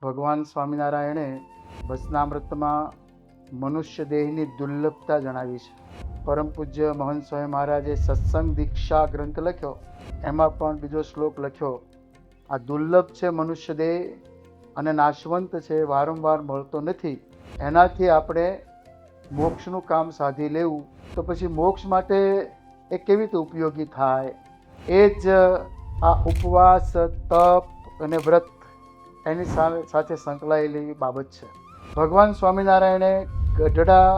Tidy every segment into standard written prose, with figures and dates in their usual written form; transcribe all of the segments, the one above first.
ભગવાન સ્વામિનારાયણે વચનામૃતમાં મનુષ્ય દેહની દુર્લભતા જણાવી છે. પરમ પૂજ્ય મહંત સ્વામી મહારાજે સત્સંગ દીક્ષા ગ્રંથ લખ્યો, એમાં પણ બીજો શ્લોક લખ્યો, આ દુર્લભ છે મનુષ્ય દેહ અને નાશવંત છે, વારંવાર મળતો નથી. એનાથી આપણે મોક્ષનું કામ સાધી લેવું, તો પછી મોક્ષ માટે એ કેવી રીતે ઉપયોગી થાય? એ જ આ ઉપવાસ, તપ અને વ્રત એની સાથે સંકળાયેલી બાબત છે. ભગવાન સ્વામિનારાયણે ગઢડા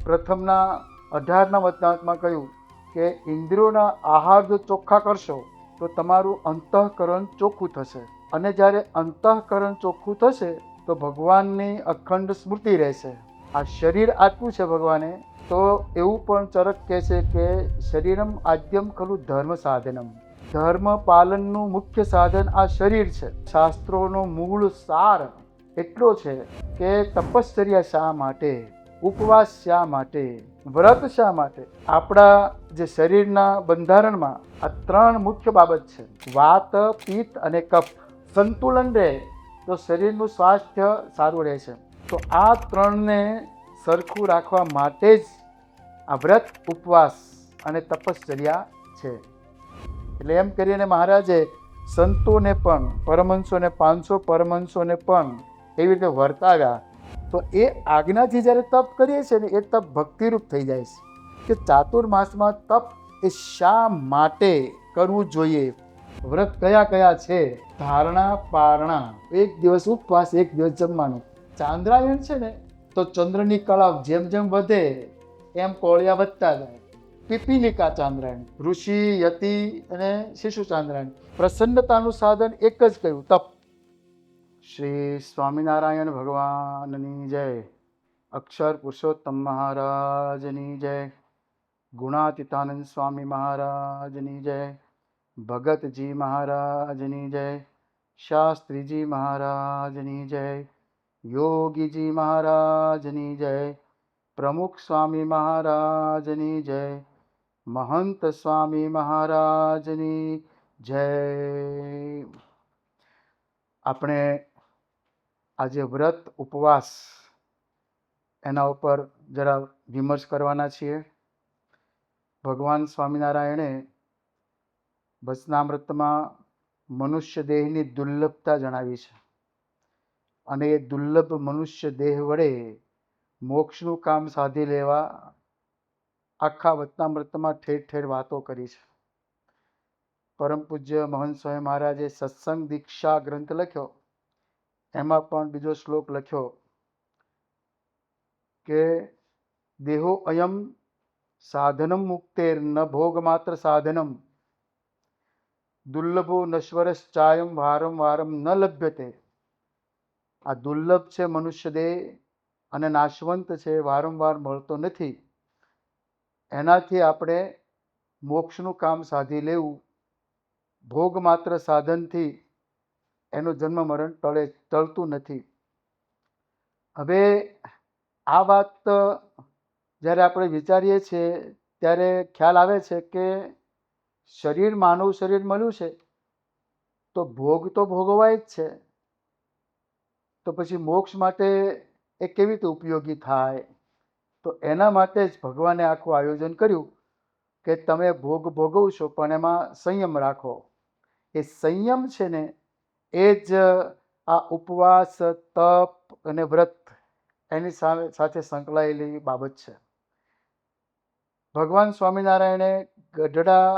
પ્રથમના 18ના વચનામૃતમાં કહ્યું કે ઇન્દ્રિયોના આહાર જો ચોખ્ખા કરશો તો તમારું અંતઃકરણ ચોખ્ખું થશે, અને જ્યારે અંતઃકરણ ચોખ્ખું થશે તો ભગવાનની અખંડ સ્મૃતિ રહેશે. આ શરીર આપ્યું છે ભગવાને, તો એવું પણ ચરક કહે છે કે શરીરમ આદ્યમ ખલું ધર્મ સાધનમ, ધર્મ પાલનનું મુખ્ય સાધન આ શરીર છે. શાસ્ત્રોનો મૂળ સાર એટલો છે કે તપશ્ચર્યા શા માટે, ઉપવાસ શા માટે, વ્રત શા માટે? આપણા જે શરીરના બંધારણમાં આ 3 મુખ્ય બાબત છે, વાત, પિત્ત અને કફ. સંતુલન રહે તો શરીરનું સ્વાસ્થ્ય સારું રહે છે. તો આ 3ને સરખું રાખવા માટે જ આ વ્રત, ઉપવાસ અને તપશ્ચર્યા છે. એટલે એમ કરીને મહારાજે સંતોને પણ, પરમહંસોને, 500 પરમહંસોને પણ એવી રીતે વર્તાવ્યા. તો એ આજ્ઞાથી જ્યારે તપ કરીએ છીએ ને, એ તપ ભક્તિરૂપ થઈ જાય છે. કે ચાતુર્માસમાં તપ એ શા માટે કરવું જોઈએ, વ્રત કયા કયા છે? ધારણા, પારણા, 1 દિવસ ઉપવાસ, 1 દિવસ જમવાનું. ચાંદ્રાયણ છે ને, તો ચંદ્રની કળા જેમ જેમ વધે એમ કોળિયા વધતા જાય. પીપીલિકા ચાંદ્રાયણ, ઋષિ, યતિ અને શિશુ ચાંદ્રાયણ. પ્રસન્નતાનું સાધન એક જ કહ્યું, તપ. શ્રી સ્વામિનારાયણ ભગવાનની જય. અક્ષર પુરુષોત્તમ મહારાજની જય. ગુણાતીતાનંદ સ્વામી મહારાજની જય. ભગતજી મહારાજની જય. શાસ્ત્રીજી મહારાજની જય. યોગીજી મહારાજની જય. પ્રમુખ સ્વામી મહારાજની જય. મહંત સ્વામી મહારાજની જય. આપણે આજે વ્રત, ઉપવાસ એના ઉપર જરા વિમર્શ કરવાના છીએ. ભગવાન સ્વામિનારાયણે વચનામૃતમાં મનુષ્ય દેહની દુર્લભતા જણાવી છે, અને એ દુર્લભ મનુષ્ય દેહ વડે મોક્ષનું કામ સાધી લેવા આખા વચનામૃતમાં ઠેર ઠેર વાતો કરી છે. પરમ પૂજ્ય મહંત સ્વામી મહારાજે સત્સંગ દીક્ષા ગ્રંથ લખ્યો, એમાં પણ બીજો શ્લોક લખ્યો કે દેહો અયમ સાધનમ મુક્તેર ન ભોગ માત્ર સાધનમ, દુર્લભો નશ્વરશ્ચાયમ વારંવારમ ન લભ્યતે. આ દુર્લભ છે મનુષ્ય દેહ અને નાશવંત છે, વારંવાર મળતો નથી. એનાથી આપણે મોક્ષનું કામ સાધી લેવું, ભોગ માત્ર સાધનથી એનું જન્મ મરણ ટળતું નથી. હવે આ વાત જ્યારે આપણે વિચારીએ છીએ ત્યારે ખ્યાલ આવે છે કે શરીર, માનવ શરીર મળ્યું છે તો ભોગ તો ભોગવાય જ છે, તો પછી મોક્ષ માટે એ કેવી રીતે ઉપયોગી થાય? તો એના માટે જ ભગવાને આખું આયોજન કર્યું કે તમે ભોગ ભોગવશો પણ એમાં સંયમ રાખો. એ સંયમ છે ને, એ જ આ ઉપવાસ, તપ અને વ્રત એની સાથે સંકળાયેલી બાબત છે. ભગવાન સ્વામિનારાયણે ગઢડા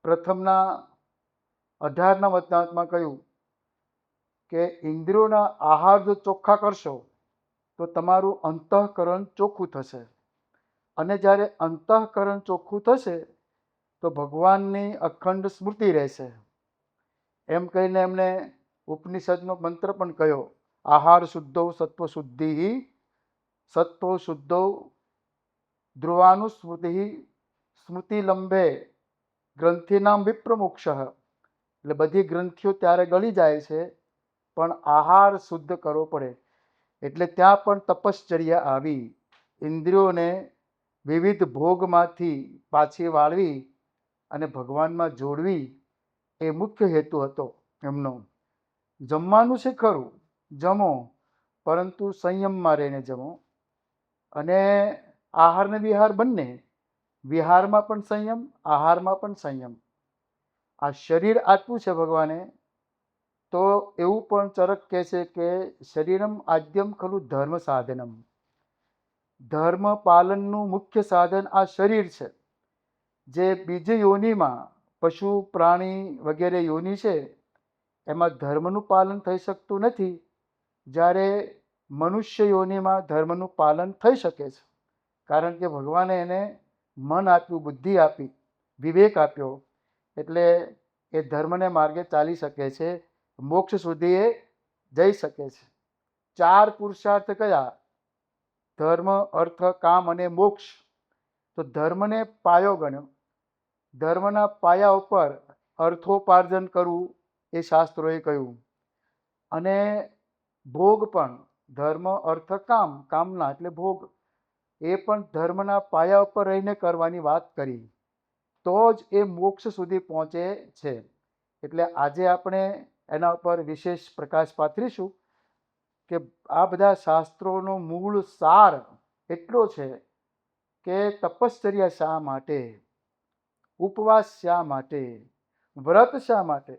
પ્રથમના 18ના વચનામૃતમાં કહ્યું કે ઇન્દ્રિયોના આહાર જો ચોખ્ખા કરશો તો તમારું અંતઃકરણ ચોખ્ખું થશે, અને જ્યારે અંતઃકરણ ચોખ્ખું થશે તો ભગવાનની અખંડ સ્મૃતિ રહેશે. એમ કહીને એમને ઉપનિષદનો મંત્ર પણ કહ્યો, આહાર શુદ્ધો સત્વ શુદ્ધિ, સત્વો શુદ્ધો ધ્રુવાનુસ્મૃતિ, સ્મૃતિ લંબે ગ્રંથિનામ વિપ્રમોક્ષ. એટલે બધી ગ્રંથિઓ ત્યારે ગળી જાય છે, પણ આહાર શુદ્ધ કરવો પડે. એટલે ત્યાં પણ તપશ્ચર્યા આવી. ઇન્દ્રિયોને વિવિધ ભોગમાંથી પાછી વાળવી અને ભગવાનમાં જોડવી, એ મુખ્ય હેતુ હતો એમનો. જમવાનું છે ખરું, જમો, પરંતુ સંયમમાં રહીને જમો. અને આહાર ને વિહાર બંને, વિહારમાં પણ સંયમ, આહારમાં પણ સંયમ. આ શરીર આપ્યું છે ભગવાને, તો એવું પણ ચરક કહે છે કે શરીરમ આદ્યમ ખલું ધર્મ સાધનમ. ધર્મ પાલનનું મુખ્ય સાધન આ શરીર છે. જે બીજી યોનિમાં પશુ પ્રાણી વગેરે યોનિ છે એમાં ધર્મનું પાલન થઈ શકતું નથી, જ્યારે મનુષ્ય યોનિમાં ધર્મનું પાલન થઈ શકે છે. કારણ કે ભગવાને એને મન આપ્યું, બુદ્ધિ આપી, વિવેક આપ્યો, એટલે એ ધર્મને માર્ગે ચાલી શકે છે, મોક્ષ સુધી એ જઈ શકે છે. 4 પુરુષાર્થ કયા? ધર્મ, અર્થ, કામ અને મોક્ષ. તો ધર્મને પાયો ગણ્યો. ધર્મના પાયા ઉપર અર્થોપાર્જન કરવું એ શાસ્ત્રોએ કહ્યું. અને ભોગ પણ ધર્મ, અર્થ, કામ, કામના એટલે ભોગ, એ પણ ધર્મના પાયા ઉપર રહીને કરવાની વાત કરી, તો જ એ મોક્ષ સુધી પહોંચે છે. એટલે આજે આપણે એના ઉપર વિશેષ પ્રકાશ પાથરીશું કે આ બધા શાસ્ત્રોનો મૂળ સાર એટલો છે કે તપશ્ચર્યા શા માટે, ઉપવાસ શા માટે, વ્રત શા માટે.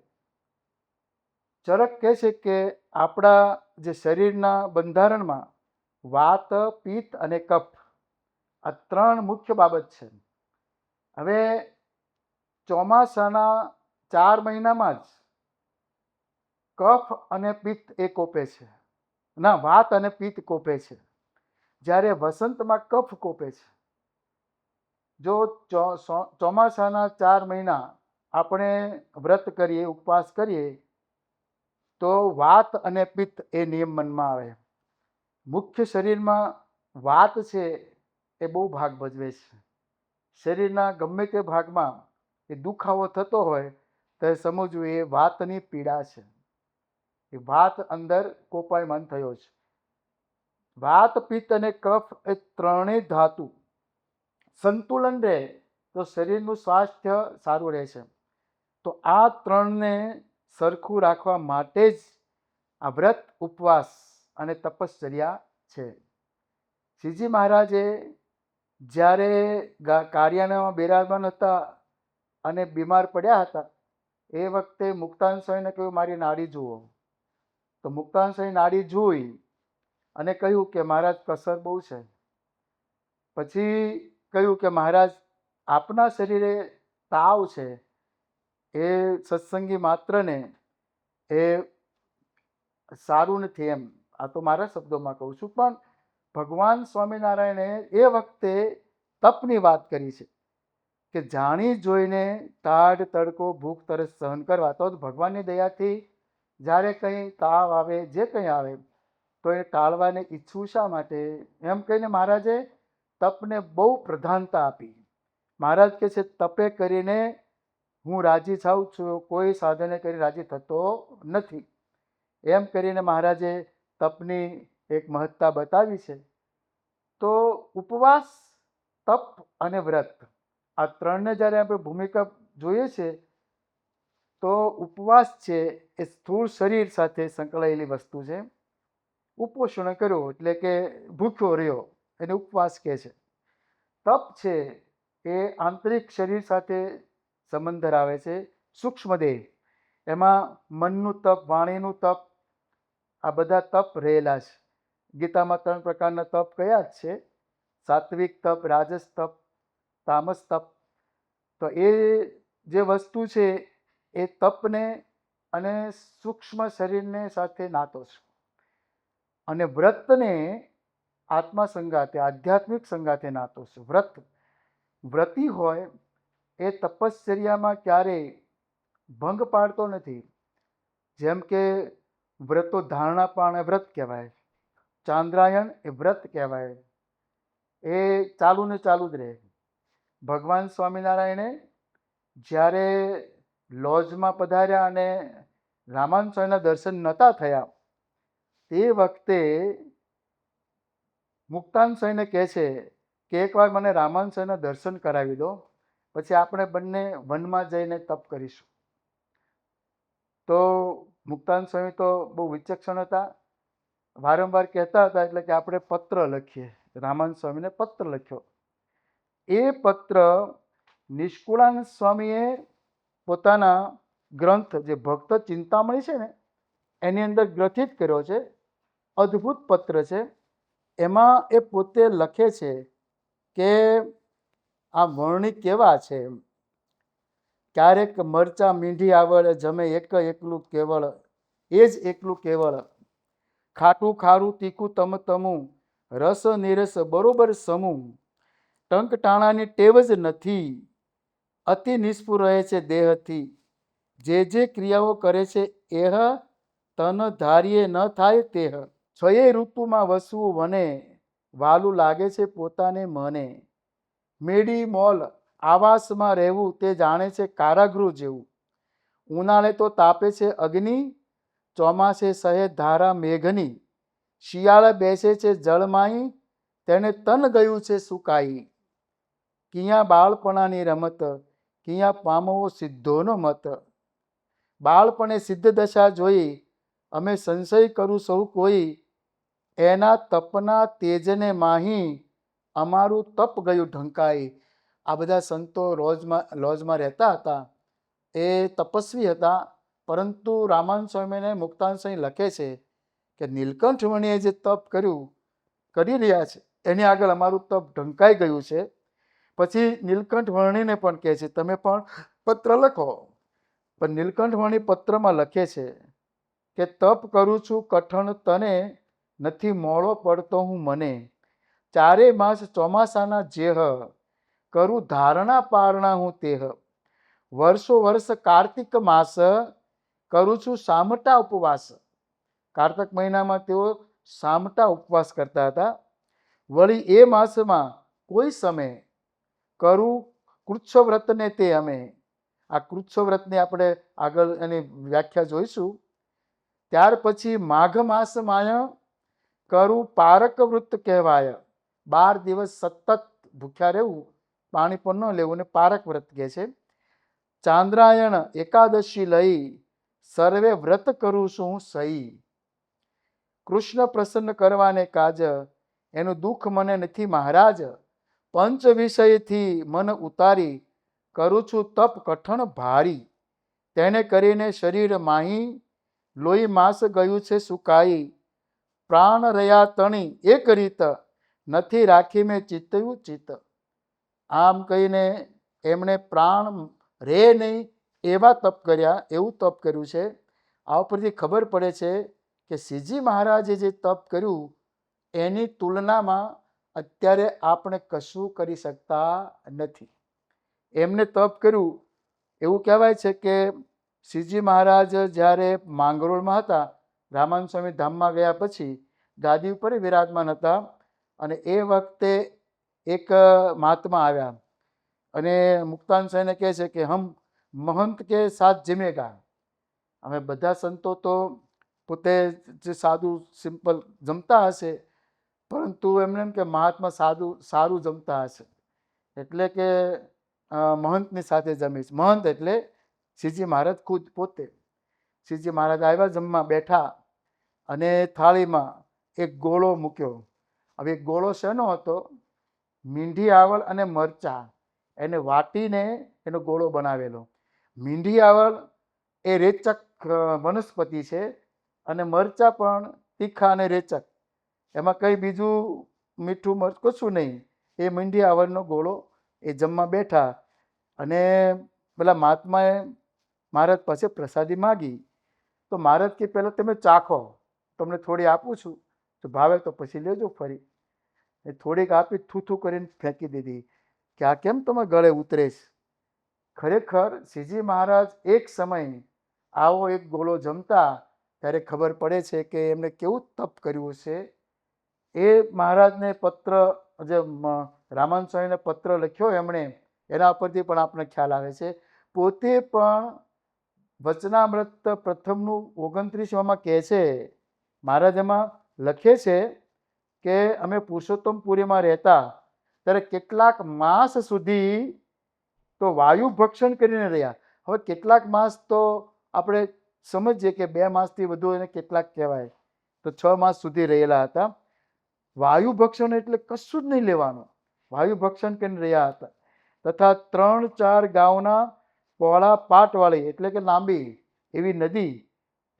ચરક કહે છે કે આપણા જે શરીરના બંધારણમાં વાત, પિત્ત અને કફ, આ 3 મુખ્ય બાબત છે. હવે ચોમાસાના 4 મહિનામાં જ કફ અને પિત્ત એ કોપે છે, ના, વાત અને પિત્ત કોપે છે, જ્યારે વસંતમાં કફ કોપે છે. જો ચોમાસાના 4 મહિના આપણે વ્રત કરીએ, ઉપવાસ કરીએ, તો વાત અને પિત્ત એ નિયમ મનમાં આવે. મુખ્ય શરીરમાં વાત છે એ બહુ ભાગ ભજવે છે. શરીરના ગમે તે ભાગમાં એ દુખાવો થતો હોય તો સમજવું એ વાતની પીડા છે. એ વાત અંદર કોપાયમાન થયો છે. વાત, પિત્ત અને કફ એ ત્રણેય ધાતુ સંતુલન રહે તો શરીરનું સ્વાસ્થ્ય સારું રહે છે. તો આ 3ને સરખું રાખવા માટે જ આ વ્રત, ઉપવાસ અને તપશ્ચર્યા છે. શ્રીજી મહારાજે જ્યારે કાર્યાલયમાં બિરાજમાન હતા અને બીમાર પડ્યા હતા, એ વખતે મુક્તાનંદ સ્વામીને કહ્યું મારી નાડી જુઓ. તો મુક્તાનંદ સ્વામી નાડી જોઈ અને કહ્યું કે મહારાજ કસર બહુ છે. પછી કહ્યું કે મહારાજ આપના શરીરે તાવ છે, એ સત્સંગી માત્રને એ સારું નથી એમ. આ તો મારા શબ્દોમાં કહું છું, પણ ભગવાન સ્વામિનારાયણે એ વખતે તપની વાત કરી છે કે જાણી જોઈને ટાઢ, તડકો, ભૂખ, તરસ સહન કરવા. તો ભગવાનની દયાથી જ્યારે કંઈ તાવ આવે, જે કંઈ આવે, તો એ ટાળવાને ઈચ્છવું શા માટે? એમ કહીને મહારાજે તપને બહુ પ્રધાનતા આપી. મહારાજ કહે છે તપે કરીને હું રાજી થાઉં છું, કોઈ સાધને કરી રાજી થતો નથી. એમ કરીને મહારાજે તપની એક મહત્તા બતાવી છે. તો ઉપવાસ, તપ અને વ્રત, આ 3ને જ્યારે આપણે ભૂમિકા જોઈએ છે, તો ઉપવાસ છે એ સ્થૂળ શરીર સાથે સંકળાયેલી વસ્તુ છે. ઉપોષણ કર્યો એટલે કે ભૂખ્યો રહ્યો, એને ઉપવાસ કહે છે. તપ છે એ આંતરિક શરીર સાથે સંબંધ ધરાવે છે, સૂક્ષ્મ દેહ, એમાં મનનું તપ, વાણીનું તપ, આ બધા તપ રહેલા છે. ગીતામાં 3 પ્રકારના તપ કયા જ છે: સાત્વિક તપ, રાજસ તપ, તામસ તપ. તો એ જે વસ્તુ છે એ તપને અને સૂક્ષ્મ શરીરને સાથે નાતો છે. અને વ્રતને આત્મા સંગાતે, આધ્યાત્મિક સંગાતે નાતો છે. વ્રતી હોય એ તપશ્ચર્યામાં ક્યારેય ભંગ પાડતો નથી. જેમ કે વ્રતો ધારણા પણ વ્રત કહેવાય, ચાંદ્રાયણ એ વ્રત કહેવાય, એ ચાલુ ને ચાલુ જ રહે. ભગવાન સ્વામિનારાયણે જ્યારે લોજમાં પધાર્યા અને રામાનંદ સ્વામીના દર્શન નહોતા થયા, તે વખતે મુક્તાનંદ સ્વામીને કહે છે કે એકવાર મને રામાનંદ સ્વામીના દર્શન કરાવી દો, પછી આપણે બંને વનમાં જઈને તપ કરીશું. તો મુક્તાનંદ સ્વામી તો બહુ વિચક્ષણ હતા. વારંવાર કહેતા હતા, એટલે કે આપણે પત્ર લખીએ. રામાનંદ સ્વામીને પત્ર લખ્યો. એ પત્ર નિષ્કુળાનંદ સ્વામીએ પોતાના ગ્રંથ જે ભક્ત ચિંતામણી છે ને એની અંદર ગ્રથિત કર્યો છે. અદ્ભુત પત્ર છે. એમાં એ પોતે લખે છે કે આ વર્ણિક કેવા છે. ક્યારેક મરચા મીંઢી આવળ, જમે એક એકલું કેવળ, એ જ એકલું કેવળ. ખાટું ખારું તીખું તમ તમું, રસ નિરસ બરોબર સમૂહ. ટંક ટાણાની ટેવ જ નથી, અતિ નિષ્ફુર રહે છે દેહથી. જે ક્રિયાઓ કરે છે એહ, તન ધાર્યે ન થાય તેહ. છયે ઋતુમાં વસવું વને, વાલું લાગે છે પોતાને મને. મેડી મોલ આવાસમાં રહેવું, તે જાણે છે કારાગૃહ જેવું. ઉનાળે તો તાપે છે અગ્નિ, ચોમાસે સહે ધારા મેઘની. શિયાળે બેસે છે જળમાઈ, તેને તન ગયું છે સુકાઈ. કિયા બાળપણાની રમત, કિયા પામવો સિદ્ધોનો મત. બાળપણે સિદ્ધ દશા જોઈ, અમે સંશય કરું સૌ કોઈ. એના તપના તેજને માહી, અમારું તપ ગયું ઢંકાઈ. આ બધા સંતો લોજમાં રહેતા હતા. એ તપસ્વી હતા. પરંતુ રામાનંદ સ્વામીને મુક્તાનંદ સ્વામી લખે છે કે નીલકંઠ મણીએ જે તપ કરી રહ્યા છે એની આગળ અમારું તપ ઢંકાઈ ગયું છે. પછી નીલકંઠ વર્ણીને પણ કહે છે તમે પણ પત્ર લખો. પણ નીલકંઠ વર્ણી પત્રમાં લખે છે કે તપ કરું છું કઠણ તને, નથી મોળો પડતો હું મને. ચારે માસ ચોમાસાના જેહ, કરું ધારણા પારણા હું તેહ. વર્ષો વર્ષ કાર્તિક માસ, કરું છું સામટા ઉપવાસ. કાર્તક મહિનામાં તેઓ સામટા ઉપવાસ કરતા હતા. વળી એ માસમાં કોઈ સમય કરું કૃચ્છ વ્રતને તે અમે. આ કૃચ્છ વ્રતને આપણે આગળ એની વ્યાખ્યા જોઈશું. ત્યાર પછી માઘ માસમાં કરું પારક વ્રત કહેવાય. 12 દિવસ સતત ભૂખ્યા રહેવું, પાણી પણ ન લેવું ને પારક વ્રત કહે છે. ચાંદ્રાયણ એકાદશી લઈ, સર્વે વ્રત કરું છું હું સહી. કૃષ્ણ પ્રસન્ન કરવાને કાજ, એનું દુઃખ મને નથી મહારાજ. પંચ વિષયથી મન ઉતારી, કરું છું તપ કઠણ ભારી. તેને કરીને શરીર માહી, લોહી માંસ ગયું છે સુકાઈ. પ્રાણ રહ્યા તણી એક રીત, નથી રાખી મેં ચિતયું ચિત્ત. આમ કહીને એમણે પ્રાણ રે નહીં એવા તપ કર્યા, એવું તપ કર્યું છે. આ ઉપરથી ખબર પડે છે કે શ્રીજી મહારાજે જે તપ કર્યું એની તુલનામાં અત્યારે આપણે કશું કરી શકતા નથી. એમને તપ કર્યું એવું કહેવાય છે કે શ્રીજી મહારાજ જ્યારે માંગરોળમાં હતા, રામાનંદ સ્વામી ધામમાં ગયા પછી ગાદી ઉપર વિરાજમાન હતા. અને એ વખતે એક મહાત્મા આવ્યા અને મુક્તાનંદ સ્વામીને કહે છે કે હમ મહંત કે સાથ જમેગા. અમે બધા સંતો તો પોતે જે સાદું સિમ્પલ જમતા હશે, પરંતુ એમને એમ કે મહાત્મા સારું જમતા હશે, એટલે કે મહંતની સાથે જમીશ. મહંત એટલે શ્રીજી મહારાજ ખુદ પોતે. શ્રીજી મહારાજ આવ્યા, જમવા બેઠા અને થાળીમાં એક ગોળો મૂક્યો. હવે એક ગોળો શેનો હતો? મીંઢી આવળ અને મરચા એને વાટીને એનો ગોળો બનાવેલો. મીંઢી આવળ એ રેચક વનસ્પતિ છે અને મરચા પણ તીખા અને રેચક. એમાં કંઈ બીજું મીઠું મરચું કશું નહીં. એ મીંઢી આવળનો ગોળો એ જમવા બેઠા અને પેલા મહાત્માએ મહારાજ પાસે પ્રસાદી માગી. તો મહારાજ કે પહેલાં તમે ચાખો, તમને થોડી આપું છું, તો ભાવે તો પછી લેજો ફરી. એ થોડીક આપી થૂથું કરીને ફેંકી દીધી કે આ કેમ તમે ગળે ઉતરે છે. ખરેખર શ્રીજી મહારાજ એક સમય આવો એક ગોળો જમતા ત્યારે ખબર પડે છે કે એમને કેવું તપ કર્યું છે. એ મહારાજને પત્ર, જે રામાનંદ સ્વામીને પત્ર લખ્યો એમણે, એના પરથી પણ આપણે ખ્યાલ આવે છે. પોતે પણ વચનામૃત પ્રથમનું 29માં કહે છે, મહારાજ એમાં લખે છે કે અમે પુરુષોત્તમપુરીમાં રહેતા ત્યારે કેટલાક માસ સુધી તો વાયુ ભક્ષણ કરીને રહ્યા. હવે કેટલાક માસ તો આપણે સમજીએ કે 2 માસથી વધુ એને કેટલાક કહેવાય. તો 6 માસ સુધી રહેલા હતા. વાયુ ભક્ષણ એટલે કશું જ નહીં લેવાનું, વાયુ ભક્ષણ કરીને રહ્યા હતા. તથા 3-4 ગાઉના પહોળા પાટવાળી એટલે કે લાંબી એવી નદી,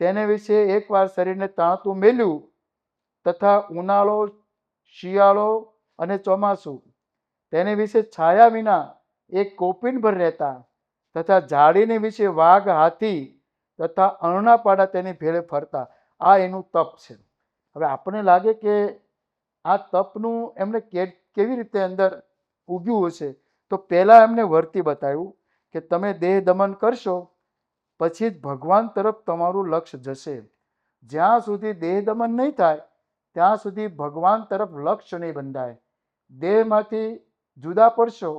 તેને વિશે એકવાર શરીરને તાણતું મેલ્યું. તથા ઉનાળો, શિયાળો અને ચોમાસું તેને વિશે છાયા વિના એક કોપિન ભર રહેતા. તથા ઝાડીને વિશે વાઘ, હાથી તથા અરણાપાડા તેની ભેળે ફરતા. આ એનું તપ છે. હવે આપણને લાગે કે આ તપનું એમને કેવી રીતે અંદર ઉગ્યું હશે, તો પહેલા એમને વર્તી બતાવ્યું કે તમે દેહ દમન કરશો પછી જ ભગવાન તરફ તમારું લક્ષ્ય જશે. જ્યાં સુધી દેહ દમન નહીં થાય ત્યાં સુધી ભગવાન તરફ લક્ષ્ય નહીં બંધાય. દેહમાંથી જુદા પડશો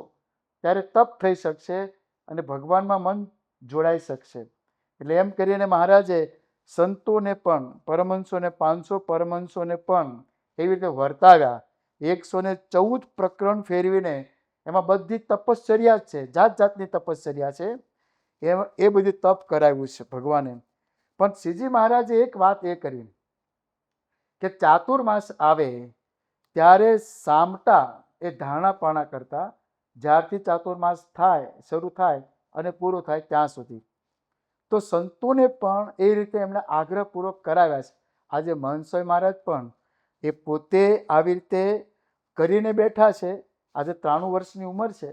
ત્યારે તપ થઈ શકશે અને ભગવાનમાં મન જોડાઈ શકશે. એટલે એમ કરીને મહારાજે સંતોને પણ, પરમહંસોને 500 પરમહંસોને પણ એવી રીતે વર્તાવ્યા. 114 પ્રકરણ ફેરવીને એમાં બધી તપશ્ચર્યા જ છે, જાત જાતની તપશ્ચર્યા છે. એ બધી તપ કરાવ્યું છે ભગવાને. પણ શ્રીજી મહારાજે એક વાત એ કરી કે ચાતુર્માસ આવે ત્યારે સામટા એ ધારણા પાણા કરતા, જ્યારથી ચાતુર્માસ થાય, શરૂ થાય અને પૂરો થાય ત્યાં સુધી. તો સંતોને પણ એ રીતે એમણે આગ્રહપૂર્વક કરાવ્યા છે. આજે મહંત સ્વામી મહારાજ પણ એ પોતે આવી રીતે કરીને બેઠા છે. આજે 93 વર્ષની ઉંમર છે,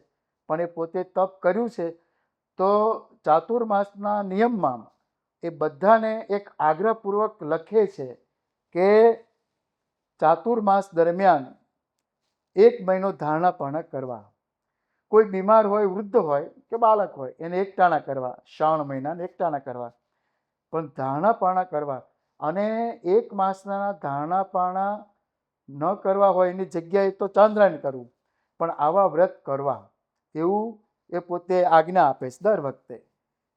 પણ એ પોતે તપ કર્યું છે. તો ચાતુર્માસના નિયમમાં એ બધાને એક આગ્રહપૂર્વક લખે છે કે ચાતુર્માસ દરમિયાન 1 મહિનો ધારણા પાણા કરવા. કોઈ બીમાર હોય, વૃદ્ધ હોય કે બાળક હોય, એને એકટાણા કરવા, શ્રાવણ મહિનાને એકટાણા કરવા. પણ ધારણા પાણા કરવા અને 1 માસના ધારણા પાણા ન કરવા હોય એની જગ્યાએ તો ચાંદ્રાયણ કરવું, પણ આવા વ્રત કરવા એવું એ પોતે આજ્ઞા આપે છે દર વખતે.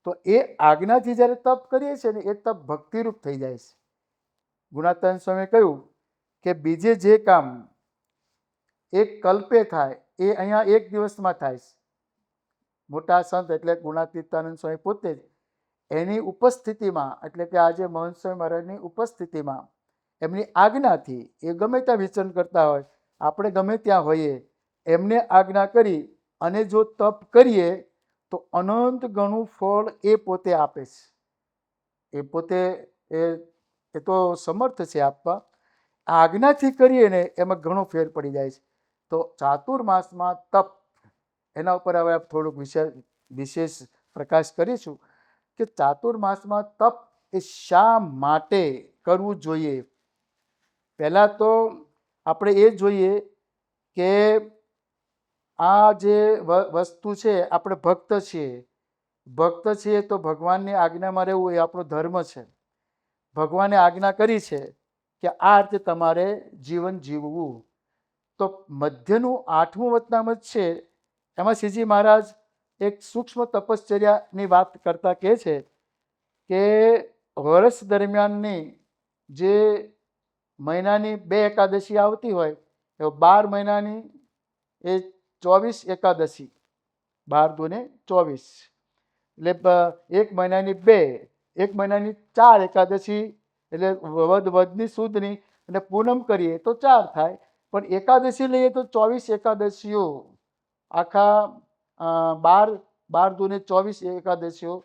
તો એ આજ્ઞાથી જ્યારે તપ કરીએ છીએ ને એ તપ ભક્તિરૂપ થઈ જાય છે. ગુણાતીતાનંદ સ્વામીએ કહ્યું કે બીજે જે કામ એક કલ્પે થાય એ અહીંયા 1 દિવસમાં થાય છે. મોટા સંત એટલે ગુણાતીતાનંદ સ્વામી પોતે જ એની ઉપસ્થિતિમાં, એટલે કે આજે મહંત સ્વામી મહારાજની ઉપસ્થિતિમાં એમની આજ્ઞાથી, એ ગમે ત્યાં વિચરણ કરતા હોય, આપણે ગમે ત્યાં હોઈએ, એમને આજ્ઞા કરી અને જો તપ કરીએ તો અનંત ગણું ફળ એ પોતે આપે છે. એ પોતે એ તો સમર્થ છે આપવા. આજ્ઞાથી કરીએ ને એમાં ઘણો ફેર પડી જાય છે. તો ચાતુર્માસમાં તપ, એના ઉપર હવે થોડુંક વિશેષ પ્રકાશ કરીશું કે ચાતુર્માસમાં તપ એ શા માટે કરવું જોઈએ. પહેલાં તો આપણે એ જોઈએ કે આ જે વસ્તુ છે, આપણે ભક્ત છીએ તો ભગવાનની આજ્ઞામાં રહેવું એ આપણો ધર્મ છે. ભગવાને આજ્ઞા કરી છે કે આ રીતે તમારે જીવન જીવવું. તો મધ્યનું 8મું વતનામત છે, એમાં શ્રીજી મહારાજ એક સૂક્ષ્મ તપશ્ચર્યાની વાત કરતા કહે છે કે વર્ષ દરમિયાનની જે મહિનાની 2 એકાદશી આવતી હોય એ 12 મહિનાની એ 24 એકાદશી, 12 દુને 24, એટલે 1 મહિનાની 2, 1 મહિનાની 4 એકાદશી, એટલે વધની સુદની અને પૂનમ કરીએ તો 4 થાય. પણ એકાદશી લઈએ તો 24 એકાદશીઓ, આખા 12 દુને 24 એકાદશીઓ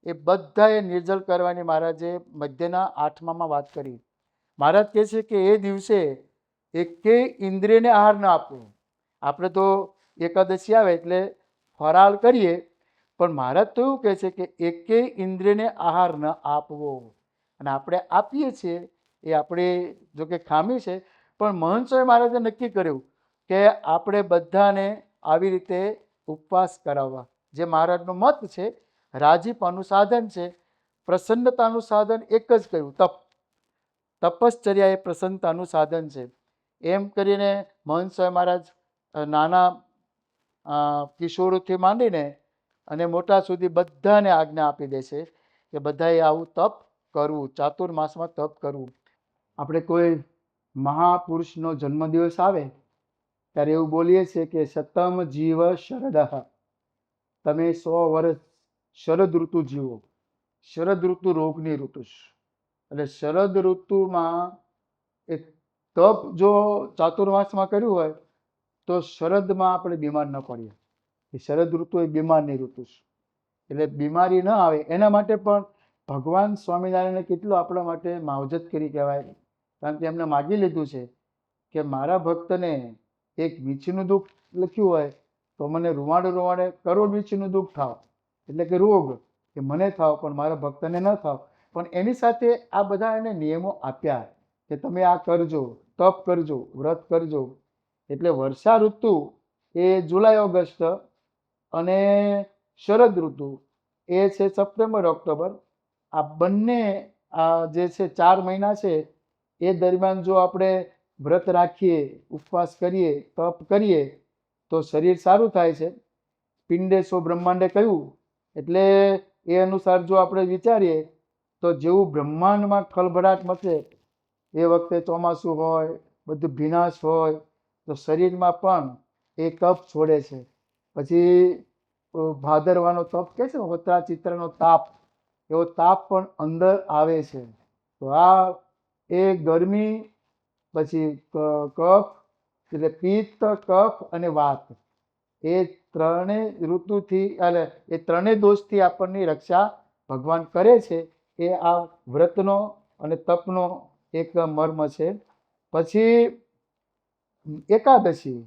એ બધાએ નિર્જલ કરવાની મહારાજે મધ્યના 8મામાં વાત કરી. મહારાજ કહે છે કે એ દિવસે એકેય ઇન્દ્રિયને આહાર ન આપવો. આપણે તો એકાદશી આવે એટલે ફરાળ કરીએ, પણ મહારાજ તો એવું કહે છે કે એકેય ઇન્દ્રિયને આહાર ન આપવો. અને આપણે આપીએ છીએ એ આપણી જો કે ખામી છે, પણ મહંત સ્વામી મહારાજે નક્કી કર્યું કે આપણે બધાને આવી રીતે ઉપવાસ કરાવવા. જે મહારાજનો મત છે, રાજીપાનું સાધન છે, પ્રસન્નતાનું સાધન એક જ કહ્યું, તપ. તપશ્ચર્યા એ પ્રસન્નતાનું સાધન છે. એમ કરીને મહંત સ્વામી મહારાજ નાના કિશોરોથી માંડીને અને મોટા સુધી બધાને આજ્ઞા આપી દે છે કે બધાએ આવું તપ કરવું, ચાતુર્માસમાં તપ કરવું. આપણે કોઈ મહાપુરુષનો જન્મદિવસ આવે ત્યારે એવું બોલીએ છીએ કે શતમ જીવ શરદઃ, તમે 100 વર્ષ શરદ ઋતુ જીવો. શરદ ઋતુ રોગની ઋતુ છે, એટલે શરદ ઋતુમાં એ તપ જો ચાતુર્માસમાં કર્યું હોય તો શરદમાં આપણે બીમાર ન પડીએ. એ શરદ ઋતુ એ બીમારની ઋતુ છે, એટલે બીમારી ન આવે એના માટે પણ ભગવાન સ્વામિનારાયણે કેટલું આપણા માટે માવજત કરી કહેવાય. કારણ કે એમને માગી લીધું છે કે મારા ભક્તને એક વીંછીનું દુઃખ લખ્યું હોય તો મને રૂવાડે રૂવાડે કરોડ વીંછીનું દુઃખ થાવ, એટલે કે રોગ કે મને થાવ પણ મારા ભક્તને ન થાવ. પણ એની સાથે આ બધા એને નિયમો આપ્યા કે તમે આ કરજો, તપ કરજો, વ્રત કરજો. એટલે વર્ષા ઋતુ એ જુલાઈ ઓગસ્ટ અને શરદ ઋતુ એ છે સપ્ટેમ્બર ઓક્ટોબર. આ બંને આ જે છે 4 મહિના છે એ દરમિયાન જો આપણે વ્રત રાખીએ, ઉપવાસ કરીએ, તપ કરીએ તો શરીર સારું થાય છે. પિંડેશો બ્રહ્માંડે કહ્યું એટલે એ અનુસાર જો આપણે વિચારીએ તો જેવું બ્રહ્માંડમાં ખળભળાટ મચે એ વખતે ચોમાસું હોય, બધું ભીનાશ હોય, તો શરીરમાં પણ એ તપ છોડે છે. પછી ભાદરવાનો તપ કહે છે ને, હોત્રા ચિત્રનો તાપ, એવો તાપ પણ અંદર આવે છે. તો આ એ ગરમી, પછી કફ એટલે પિત્ત, કફ અને વાત, એ ત્રણેય ઋતુથી એટલે એ ત્રણેય દોષથી આપણની રક્ષા ભગવાન કરે છે. એ આ વ્રતનો અને તપનો એક મર્મ છે. પછી એકાદશી,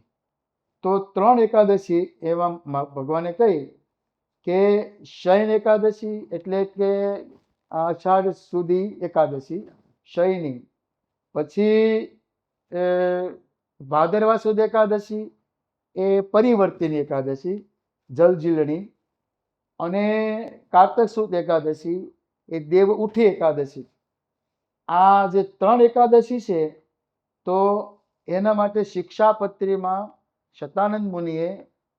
તો 3 એકાદશી એવા ભગવાને કહી કે શયન એકાદશી એટલે કે અષાઢ સુધી એકાદશી શયની, પછી ભાદરવા સુદ એકાદશી એ પરિવર્તિની એકાદશી જલજીલણી, અને કારતક સુદ એકાદશી એ દેવ ઉઠી એકાદશી. આ જે 3 એકાદશી છે તો એના માટે શિક્ષાપત્રીમાં શતાનંદ મુનિએ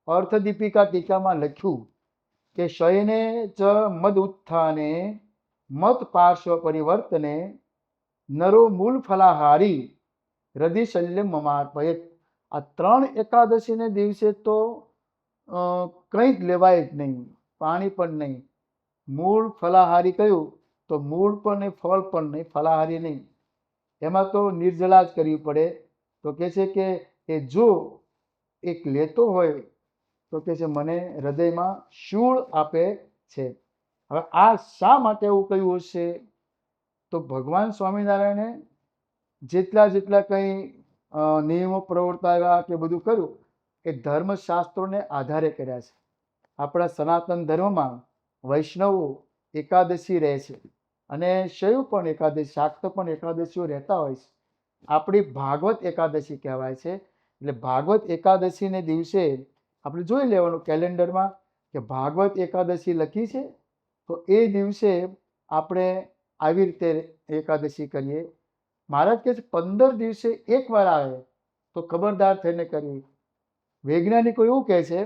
અર્થદીપિકા ટીકામાં લખ્યું કે શયને ચ મદ ઉત્થાને મત પાર્શ્વ પરિવર્તને નરો મૂળ ફલાહારી હૃદય શલ્યમ મમાર્પયેત. આ 3 એકાદશીને દિવસે તો કંઈ જ લેવાય જ નહીં, પાણી પણ નહીં. મૂળ ફલાહારી કયું તો મૂળ પણ નહીં, ફળ પણ નહીં, ફલાહારી નહીં. એમાં તો નિર્જલા જ કરવી પડે. તો કહે છે કે એ જો એક લેતો હોય તો કહે છે મને હૃદયમાં શૂળ આપે છે. હવે આ શા માટે એવું કહ્યું હશે? તો ભગવાન સ્વામિનારાયણે જેટલા કંઈ નિયમો પ્રવર્તાવ્યા કે બધું કર્યું એ ધર્મશાસ્ત્રોને આધારે કર્યા છે. આપણા સનાતન ધર્મમાં વૈષ્ણવો એકાદશી રહે છે અને શૈવ પણ એકાદશી, શાક્ત પણ એકાદશીઓ રહેતા હોય છે. આપણી ભાગવત એકાદશી કહેવાય છે. એટલે ભાગવત એકાદશીને દિવસે આપણે જોઈ લેવાનું કેલેન્ડરમાં કે ભાગવત એકાદશી લખી છે તો એ દિવસે આપણે આવી રીતે એકાદશી કરીએ. મહારાજ કહે છે 15 દિવસે એકવાર આવે તો ખબરદાર થઈને કરવી. વૈજ્ઞાનિકો એવું કહે છે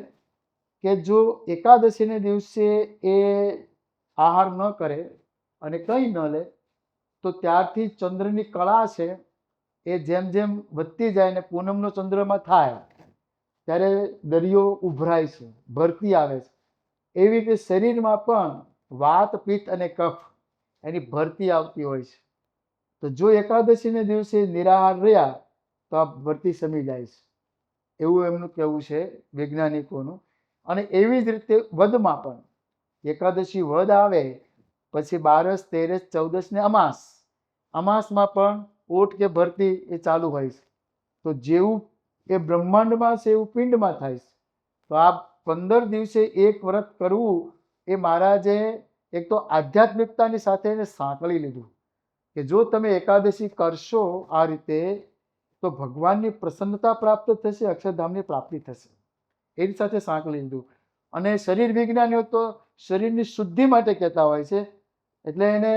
કે જો એકાદશીને દિવસે એ આહાર ન કરે અને કંઈ ન લે તો ત્યારથી ચંદ્રની કળા છે એ જેમ જેમ વધતી જાય ને પૂનમનો ચંદ્રમાં થાય ત્યારે દરિયો ઉભરાય છે, ભરતી આવે છે. એવી રીતે શરીરમાં પણ વાત, પિત્ત અને કફ એની ભરતી આવતી હોય છે. તો જો એકાદશીને દિવસે નિરાહાર રહ્યા તો આ ભરતી શમી જાય છે, એવું એમનું કહેવું છે વૈજ્ઞાનિકોનું. અને એવી જ રીતે વદમાં પણ એકાદશી વદ આવે પછી 12, 13, 14 ને અમાસ, અમાસમાં પણ ઓટ કે ભરતી એ ચાલુ હોય છે. તો જેવું એ બ્રહ્માંડમાં છે એવું પિંડમાં થાય છે. તો આ 15 દિવસે એક વ્રત કરવું એ મહારાજે એક તો આધ્યાત્મિકતાની સાથે એને સાંકળી લીધું કે જો તમે એકાદશી કરશો આ રીતે તો ભગવાનની પ્રસન્નતા પ્રાપ્ત થશે, અક્ષરધામની પ્રાપ્તિ થશે. એની સાથે સાંકળી લીધું. અને શરીર વિજ્ઞાનીઓ તો શરીરની શુદ્ધિ માટે કહેતા હોય છે. એટલે એને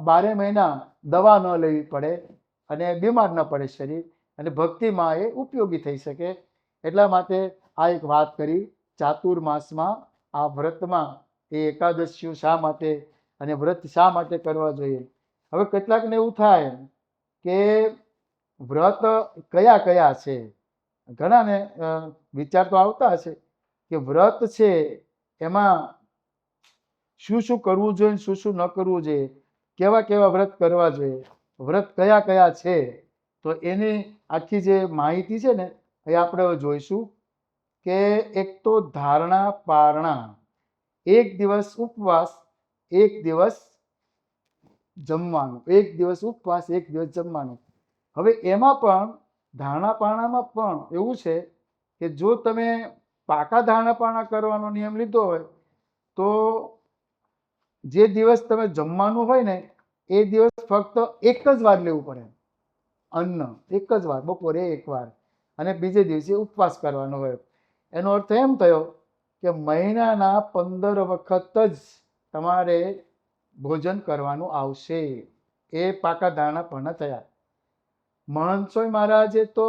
12 મહિના દવા ન લેવી પડે અને બીમાર ન પડે શરીર, અને ભક્તિમાં એ ઉપયોગી થઈ શકે. એટલા માટે આ એક વાત કરી ચાતુર્માસમાં આ વ્રતમાં એ એકાદશીઓ શા માટે અને વ્રત શા માટે કરવા જોઈએ. હવે કેટલાકને એવું થાય કે વ્રત કયા કયા છે. ઘણાને વિચાર તો આવતા હશે કે વ્રત છે એમાં શું શું કરવું જોઈએ, શું શું ન કરવું જોઈએ, કેવા કેવા વ્રત કરવા જોઈએ. વ્રત કયા કયા છે તો એની આખી જે માહિતી છે ને એ આપણે હવે જોઈશું કે એક તો ધારણા પારણા, એક દિવસ ઉપવાસ, એક દિવસ જમવાનું, એક દિવસ ઉપવાસ, એક દિવસ જમવાનું. હવે એમાં પણ ધારણા પારણામાં પણ એવું છે કે જો તમે પાકા ધારણા પારણા કરવાનો નિયમ લીધો હોય તો જે દિવસ તમે જમવાનું હોય ને એ દિવસ ફક્ત એક જ વાર લેવું પડે અન્ન, એક જ વાર, બપોરે એક વાર, અને બીજે દિવસે ઉપવાસ કરવાનો હોય. એનો અર્થ એમ થયો કે મહિનાના 15 વખત જ તમારે ભોજન કરવાનું આવશે. એ પાકા ધારણા પારણા થયા. મહંત સ્વામી મહારાજે તો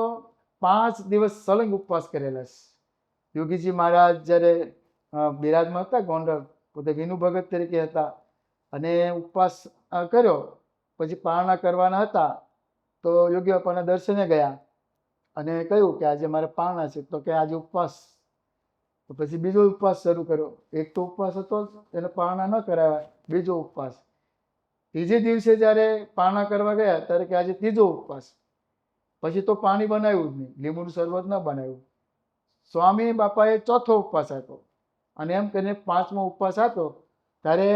5 દિવસ સળંગ ઉપવાસ કરેલા છે. યોગીજી મહારાજ જ્યારે બિરાજમાં હતા ગોંડલ, પોતે વિનુ ભગત તરીકે હતા, અને ઉપવાસ કર્યો, પછી પારણા કરવાના હતા તો યોગી બાપાના દર્શને ગયા અને કહ્યું કે આજે મારે પારણા છે, તો કે આજે ઉપવાસ. તો પછી બીજો ઉપવાસ શરૂ કર્યો. એક તો ઉપવાસ હતો એને પારણા ન કરાવ્યા, બીજો ઉપવાસ. ત્રીજે દિવસે જ્યારે પારણા કરવા ગયા ત્યારે કે આજે ત્રીજો ઉપવાસ. પછી તો પાણી બનાવ્યું જ નહીં, લીંબુનું શરબત ન બનાવ્યું. સ્વામી બાપાએ ચોથો ઉપવાસ આપ્યો અને એમ કરીને 5મો ઉપવાસ આપ્યો. ત્યારે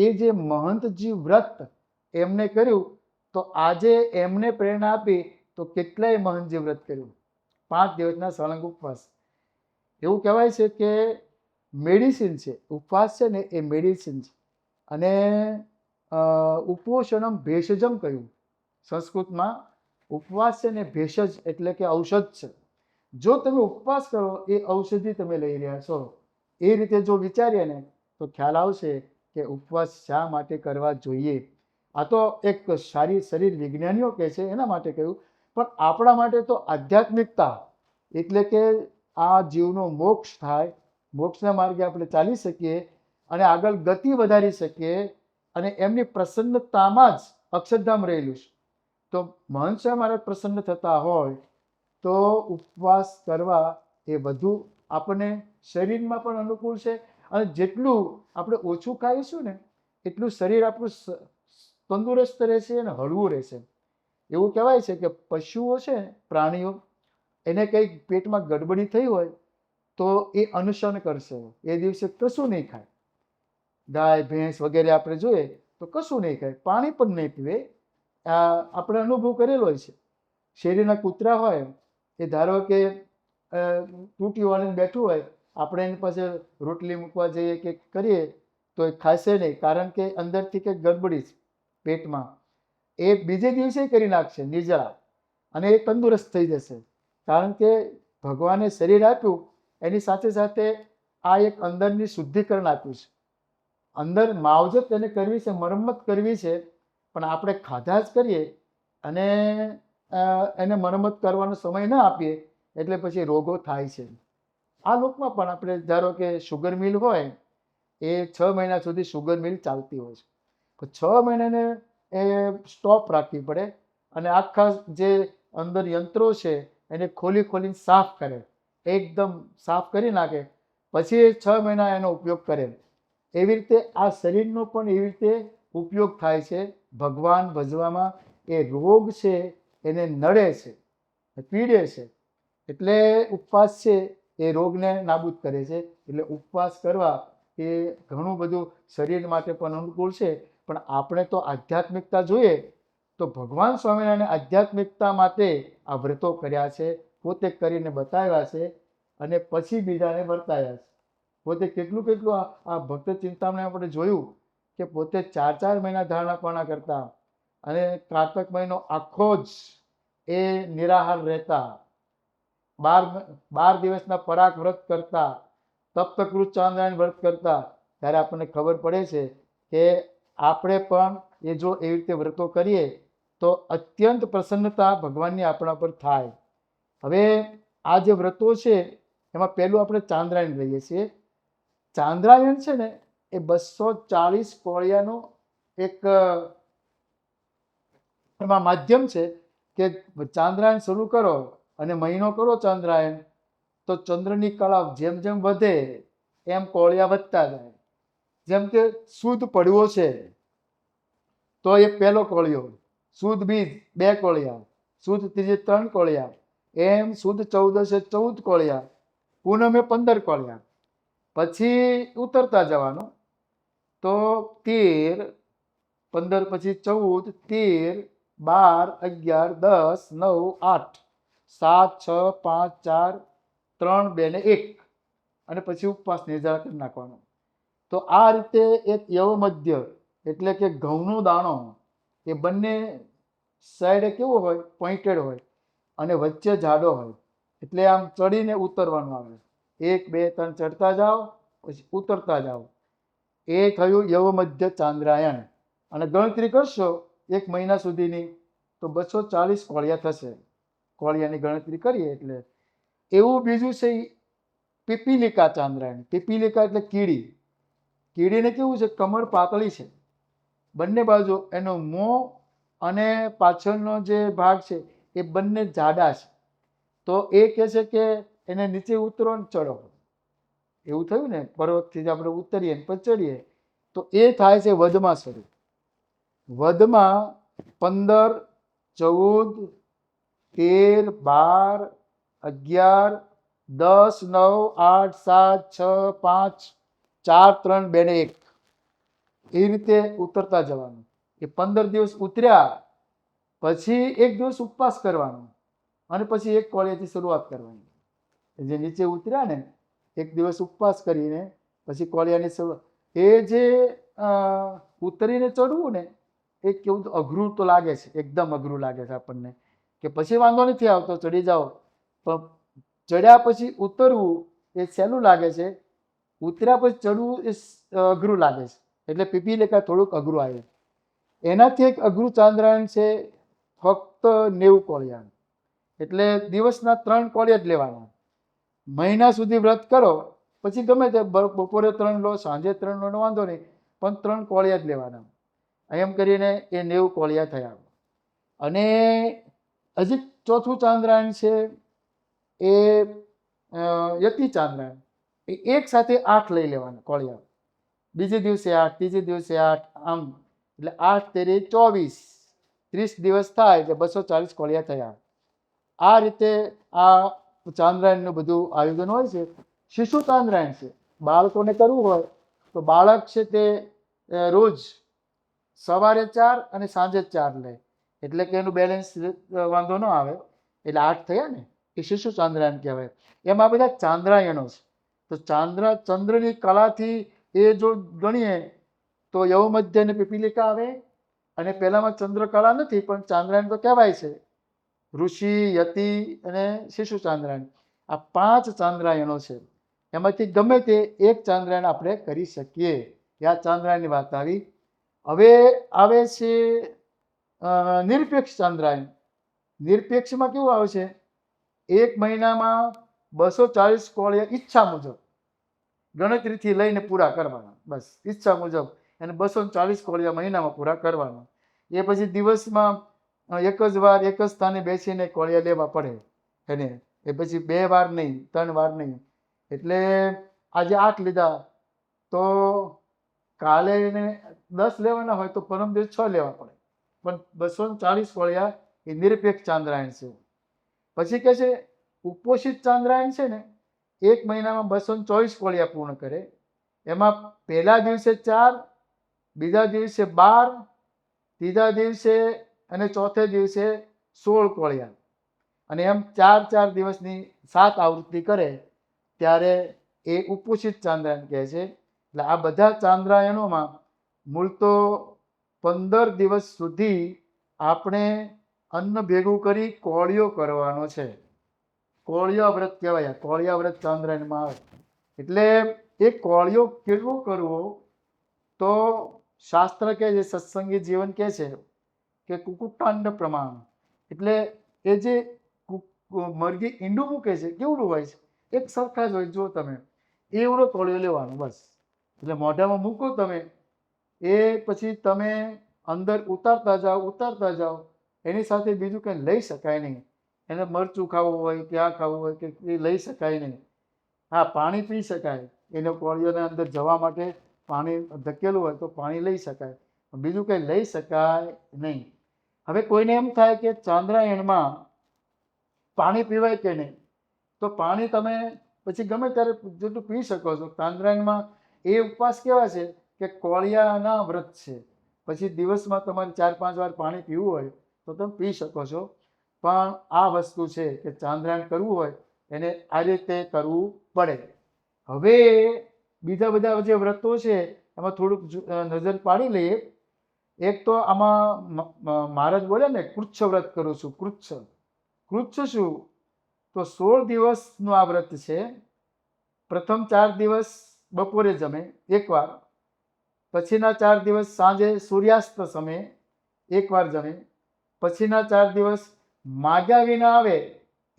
એ જે મહંતજી વ્રત એમને કર્યું તો આજે એમને પ્રેરણા આપી તો કેટલાય મહંતજી વ્રત કર્યું, 5 દિવસના સળંગ ઉપવાસ. એવું કહેવાય છે કે મેડિસિન છે ઉપવાસ છે ને, એ મેડિસિન છે. અને ઉપોષણમ ભેષજમ કહ્યું સંસ્કૃતમાં. ઉપવાસ છે ને ભેષજ એટલે કે ઔષધ છે. જો તમે ઉપવાસ કરો એ ઔષધિ તમે લઈ રહ્યા છો. એ રીતે જો વિચારીએ ને તો ખ્યાલ આવશે કે ઉપવાસ શા માટે કરવા જોઈએ. આ તો એક સારી શરીર વિજ્ઞાનીઓ કહે છે એના માટે કહ્યું, પણ આપણા માટે તો આધ્યાત્મિકતા એટલે કે આ જીવનો મોક્ષ થાય, મોક્ષના માર્ગે આપણે ચાલી શકીએ અને આગળ ગતિ વધારી શકીએ, અને એમની પ્રસન્નતામાં જ અક્ષરધામ રહેલું છે. તો મહંત સ્વામી મહારાજ પ્રસન્ન થતા હોય તો ઉપવાસ કરવા એ વધુ આપણને શરીરમાં પણ અનુકૂળ છે, અને જેટલું આપણે ઓછું ખાઈશું ને એટલું શરીર આપણું તંદુરસ્ત રહેશે અને હળવું રહેશે. એવું કહેવાય છે કે પશુઓ છે, પ્રાણીઓ, એને કંઈક પેટમાં ગડબડી થઈ હોય તો એ અનુસરણ કરશે, એ દિવસે કશું નહીં ખાય. ગાય ભેંસ વગેરે આપણે જોઈએ તો કશું નહીં ખાય, પાણી પણ નહીં પીવે. આપણે અનુભવ કરેલો હોય છે. શેરીના કૂતરા હોય એ ધારો કે તૂટી વાળીને બેઠું હોય, આપણે એની પાસે રોટલી મૂકવા જઈએ કે કરીએ તો એ ખાશે નહીં, કારણ કે અંદરથી કંઈક ગડબડી છે પેટમાં. એ બીજે દિવસે કરી નાખશે નિર્જળા, અને એ તંદુરસ્ત થઈ જશે. કારણ કે ભગવાને શરીર આપ્યું એની સાથે સાથે આ એક અંદરની શુદ્ધિકરણ આપ્યું છે. અંદર માવજત એને કરવી છે, મરમ્મત કરવી છે, પણ આપણે ખાધા જ કરીએ અને એને મરમ્મત કરવાનો સમય ન આપીએ એટલે પછી રોગો થાય છે. આ લોકમાં પણ આપણે ધારો કે શુગર મિલ હોય, એ 6 મહિના સુધી શુગર મિલ ચાલતી હોય છે, તો 6 મહિનાને એ સ્ટોપ રાખવી પડે અને આખા જે અંદર યંત્રો છે એને ખોલી ખોલીને સાફ કરે, એકદમ સાફ કરી નાખે, પછી 6 મહિના એનો ઉપયોગ કરે. એવી રીતે આ શરીરનો પણ એવી રીતે ઉપયોગ થાય છે. ભગવાન ભજવામાં એ રોગ છે એને નડે છે, પીડે છે, એટલે ઉપવાસ છે એ રોગને નાબૂદ કરે છે. એટલે ઉપવાસ કરવા એ ઘણું બધું શરીર માટે પણ અનુકૂળ છે. પણ આપણે તો આધ્યાત્મિકતા જોઈએ તો ભગવાન સ્વામિનારાયણે આધ્યાત્મિકતા માટે આ વ્રતો કર્યા છે, પોતે કરીને બતાવ્યા છે અને પછી બીજાને વર્તાવ્યા છે. પોતે કેટલું કેટલું આ ભક્ત ચિંતામણી આપણે જોયું કે પોતે 4 મહિના ધારણા પારણા કરતા, અને કારતક મહિનો આખો જ એ નિરાહાર રહેતા, 12 દિવસના પરાગ વ્રત કરતા, તપ્તકૃત ચાંદ્રાયણ વ્રત કરતા. ત્યારે આપણને ખબર પડે છે કે આપણે પણ એ જો એવી રીતે વ્રતો કરીએ તો અત્યંત પ્રસન્નતા ભગવાનની આપણા પર થાય. હવે આ જે વ્રતો છે એમાં પહેલું આપણે ચાંદ્રાયણ લઈએ છીએ. ચાંદ્રાયણ છે ને એ 240 કોળિયાનો એક એમાં માધ્યમ છે કે ચાંદ્રાયણ શરૂ કરો અને મહિનો કરો ચાંદ્રાયણ, તો ચંદ્રની કળા જેમ જેમ વધે એમ કોળિયા વધતા જાય. જેમ કે શુદ્ધ પડવો છે તો એ પહેલો કોળિયો, સુદ બીજ 2 કોળિયા, સુદ ત્રીજે 3 કોળિયા, એમ સુદ 14 14 કોળિયા, પૂનમે 15 કોળિયા. પછી ઉતરતા જવાનું. તો 13, 15 પછી 14, 13, 12, 11, 10, 9, 8, 7, 6, 5, 4, 3, 2 ને 1, અને પછી ઉપવાસ નિર્જળા કરી નાખવાનો. તો આ રીતે એક યવમધ્ય એટલે કે ઘઉંનો દાણો એ બંને સાઈડે કેવો હોય, પોઈન્ટેડ હોય, અને વચ્ચે જાડો હોય. એટલે આમ ચડીને ઉતરવાનું આવે. 1, 2, 3 ચડતા જાઓ, પછી ઉતરતા જાઓ. એ થયું યવમધ્ય ચાંદ્રાયણ. અને ગણતરી કરશો 1 મહિના સુધીની તો 240 કોળિયા થશે. કોળિયાની ગણતરી કરીએ એટલે. એવું બીજું છે પીપીલિકા ચાંદ્રાયણ. પીપીલિકા એટલે કીડી. કીડીને કેવું છે, કમર પાતળી છે, બંને બાજુ એનો મોં અને પાછળનો જે ભાગ છે એ બંને જાડા છે. તો એ કહે છે કે એને નીચે ઉતરો ને ચડો. એવું થયું ને, પર્વતથી આપણે ઉતરીએ ને પછી ચડીએ. તો એ થાય છે વધમાં શરૂ. વધમાં 15, 14, 13, 12, 11, 10, 9, 8, 7, 6, 5, 4, 3, 2 ને 1, એ રીતે ઉતરતા જવાનું. એ 15 દિવસ ઉતર્યા પછી 1 દિવસ ઉપવાસ કરવાનો, અને પછી 1 કોળિયાથી શરૂઆત કરવાની. જે નીચે ઉતર્યા ને 1 દિવસ ઉપવાસ કરીને પછી કોળિયાની શરૂઆત. એ જે ઉતરીને ચડવું ને એ કેવું અઘરું તો લાગે છે, એકદમ અઘરું લાગે છે આપણને, કે પછી વાંધો નથી આવતો, ચડી જાઓ. પણ ચડ્યા પછી ઉતરવું એ સહેલું લાગે છે, ઉતર્યા પછી ચડવું એ અઘરું લાગે છે. એટલે પીપીલિકા થોડુંક અઘરું આવે. એનાથી એક અઘરું ચાંદ્રાયણ છે ફક્ત 90 કોળિયા. એટલે દિવસના 3 કોળિયા જ લેવાના. મહિના સુધી વ્રત કરો, પછી ગમે તે બપોરે 3 લો, સાંજે 3 લો, વાંધો નહીં, પણ 3 કોળિયા જ લેવાના. એમ કરીને એ 90 કોળિયા થયા. અને હજી ચોથું ચાંદ્રાયણ છે એ યતિ ચાંદ્રાયણ. એ એક સાથે 8 લઈ લેવાના કોળિયા. બીજે દિવસે 8, ત્રીજે દિવસે 8, આમ. એટલે 8 તેરી 24, 30 દિવસ થાય એટલે 240 કોળિયા થયા. આ રીતે આ ચાંદ્રાયણનું બધું આયોજન હોય છે. શિશુ ચાંદ્રાયણ છે. બાળકોને કરવું હોય તો બાળક છે તે રોજ સવારે 4 અને સાંજે 4 લે, એટલે કે એનું બેલેન્સ વાંધો ન આવે. એટલે 8 થયા ને, એ શિશુ ચાંદ્રાયણ કહેવાય. એમાં બધા ચાંદ્રાયણો છે. તો ચંદ્રની કલાથી એ જો ગણીએ તો યવમધ્ય અને પીપીલિકા આવે. અને પહેલામાં ચંદ્રકલા નથી પણ ચાંદ્રાયણ તો કહેવાય છે. ઋષિ, યતિ અને શિશુ ચાંદ્રાયણ, આ 5 ચાંદ્રાયણો છે. એમાંથી ગમે તે એક ચાંદ્રાયણ આપણે કરી શકીએ. આ ચાંદ્રાયણની વાત આવી. હવે આવે છે નિરપેક્ષ ચાંદ્રાયણ. નિરપેક્ષમાં કેવું આવે છે, 1 મહિનામાં 240 કોળિયા ઈચ્છા મુજબ ગણતરીથી લઈને પૂરા કરવાના. બસ ઈચ્છા મુજબ એને 240 કોળિયા મહિનામાં પૂરા કરવાના. એ પછી દિવસમાં એક જ વાર એક જ સ્થાને બેસીને કોળિયા લેવા પડે એને. એ પછી 2 વાર નહીં, 3 વાર નહીં. એટલે આજે 8 લીધા તો કાલે એને 10 લેવાના હોય તો પરમ દિવસ 6 લેવા પડે. પણ 240 કોળિયા એ નિરપેક્ષ ચાંદ્રાયણ છે. પછી કહે છે ઉપોષિત ચાંદ્રાયણ છે ને, 1 મહિનામાં 224 કોળિયા પૂર્ણ કરે. એમાં પહેલા દિવસે 4, બીજા દિવસે 12, ત્રીજા દિવસે અને ચોથે દિવસે 16 કોળિયા. અને એમ 4 દિવસની 7 આવૃત્તિ કરે ત્યારે એ ઉપોષિત ચાંદ્રાયણ કહે છે. એટલે આ બધા ચાંદ્રાયણોમાં મૂળ તો 15 દિવસ સુધી આપણે અન્ન ભેગું કરી કોળિયો કરવાનો છે. કોળિયા વ્રત કહેવાય. કોળિયા વ્રત ચાંદ્રાયણમાં આવે. એટલે એ કોળિયો કેટલો કરવો, તો શાસ્ત્ર કહે છે, સત્સંગી જીવન કહે છે કે કુકુટાંડ પ્રમાણ. એટલે એ જે મરઘી ઈંડું મૂકે છે કેવડું હોય છે, એક સરખા જ હોય. જો તમે એવડો કોળિયો લેવાનો બસ. એટલે મોઢામાં મૂકો તમે, એ પછી તમે અંદર ઉતારતા જાઓ. એની સાથે બીજું કંઈ લઈ શકાય નહીં. એને મરચું ખાવું હોય કે આ ખાવું હોય કે એ લઈ શકાય નહીં. હા, પાણી પી શકાય. એને કોળિયોને અંદર જવા માટે પાણી ધકેલું હોય તો પાણી લઈ શકાય, બીજું કંઈ લઈ શકાય નહીં. હવે કોઈને એમ થાય કે ચાંદ્રાયણમાં પાણી પીવાય કે નહીં, તો પાણી તમે પછી ગમે ત્યારે જેટલું પી શકો છો. ચાંદ્રાયણમાં એ ઉપવાસ કેવા છે કે કોળિયાના વ્રત છે. પછી દિવસમાં તમારે 4-5 વાર પાણી પીવું હોય તો તમે પી શકો છો. પણ આ વસ્તુ છે કે ચાંદ્રાયણ કરવું હોય એને આ રીતે કરવું પડે. હવે બીજા બધા જે વ્રતો છે એમાં થોડુંક નજર પાડી લઈએ. એક તો આમાં મહારાજ બોલે ને કૃચ્છ વ્રત કરું છું. કૃચ્છ શું? તો 16 દિવસનું આ વ્રત છે. પ્રથમ 4 દિવસ બપોરે જમે એકવાર, પછીના 4 દિવસ સાંજે સૂર્યાસ્ત સમયે એકવાર જમે, પછીના 4 દિવસ માગ્યા વિના આવે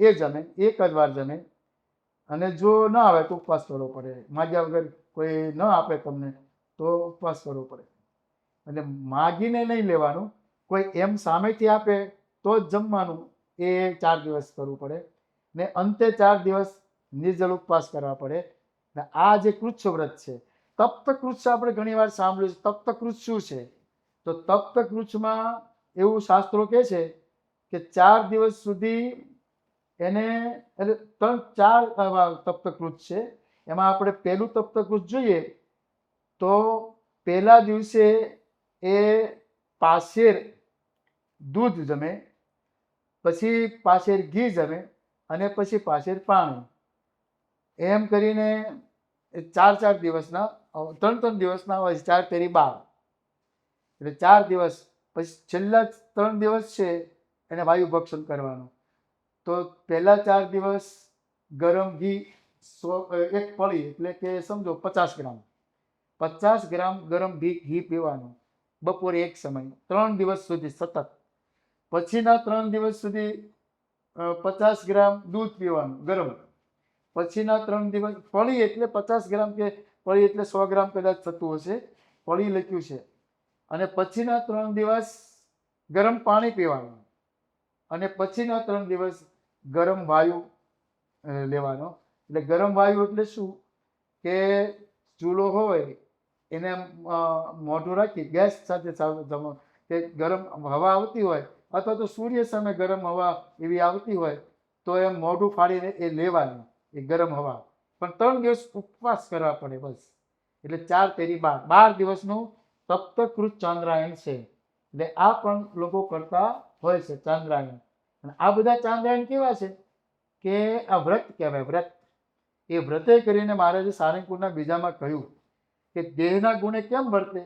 એ જમે, એક જ વાર જમે. અને જો ન આવે તો ઉપવાસ કરવો પડે. માગ્યા વગર કોઈ ન આપે તમને તો ઉપવાસ કરવો પડે. અને માગીને નહીં લેવાનું, કોઈ એમ સામેથી આપે તો જ જમવાનું. એ 4 દિવસ કરવું પડે ને અંતે 4 દિવસ નિર્જળ ઉપવાસ કરવા પડે. ને આ જે કૃચ્છ વ્રત છે, તપ્ત કૃચ્છ આપણે ઘણી વાર સાંભળ્યું છે. તપ્ત કૃચ્છ શું છે? તો તપ્ત કૃચ્છમાં એવું શાસ્ત્રો કહે છે કે 4 દિવસ સુધી એને એટલે 3-4 તપ્ત કૃચ્છ છે. એમાં આપણે પહેલું તપ્ત કૃચ્છ જોઈએ તો પહેલા દિવસે એ પાશેર દૂધ જમે, પછી પાશેર ઘી જમે અને પછી પાશેર પાણી. એમ કરીને 4-4 દિવસના 3-3 દિવસના હોય, 4 તેરી 12. એટલે 4 દિવસ. પછી છેલ્લા 3 દિવસ છે એને વાયુ ભક્ષણ કરવાનું. તો પહેલા 4 દિવસ ગરમ ઘી 1 પળી એટલે કે સમજો 50 ગ્રામ 50 ગ્રામ ગરમ ઘી પીવાનું બપોરે એક સમય 3 દિવસ સુધી સતત. પછીના 3 દિવસ સુધી 50 ગ્રામ દૂધ પીવાનું ગરમ. પછીના 3 દિવસ પળી એટલે 50 ગ્રામ કે પળી એટલે 100 ગ્રામ કદાચ થતું હશે, પળી લખ્યું છે. અને પછીના 3 દિવસ ગરમ પાણી પીવાનું અને પછીના 3 દિવસ ગરમ વાયુ લેવાનો. એટલે ગરમ વાયુ એટલે શું કે ચૂલો હોય એને મોઢું રાખી ગેસ સાથે કે ગરમ હવા આવતી હોય અથવા તો સૂર્ય સામે ગરમ હવા એવી આવતી હોય તો એમ મોઢું ફાડીને એ લેવાનું એ ગરમ હવા. પણ 3 દિવસ ઉપવાસ કરવા પડે બસ. એટલે 4 તેરી 12 દિવસનું તપ્તકૃત ચાંદ્રાયણ છે. એટલે આ પણ લોકો કરતા હોય છે ચાંદ્રાયણ. અને આ બધા ચાંદ્રાયણ કેવા છે કે આ વ્રત કહેવાય. વ્રત એ વ્રતે કરીને મહારાજે સારંગપુરના બીજામાં કહ્યું કે દેહના ગુણે કેમ વર્તે?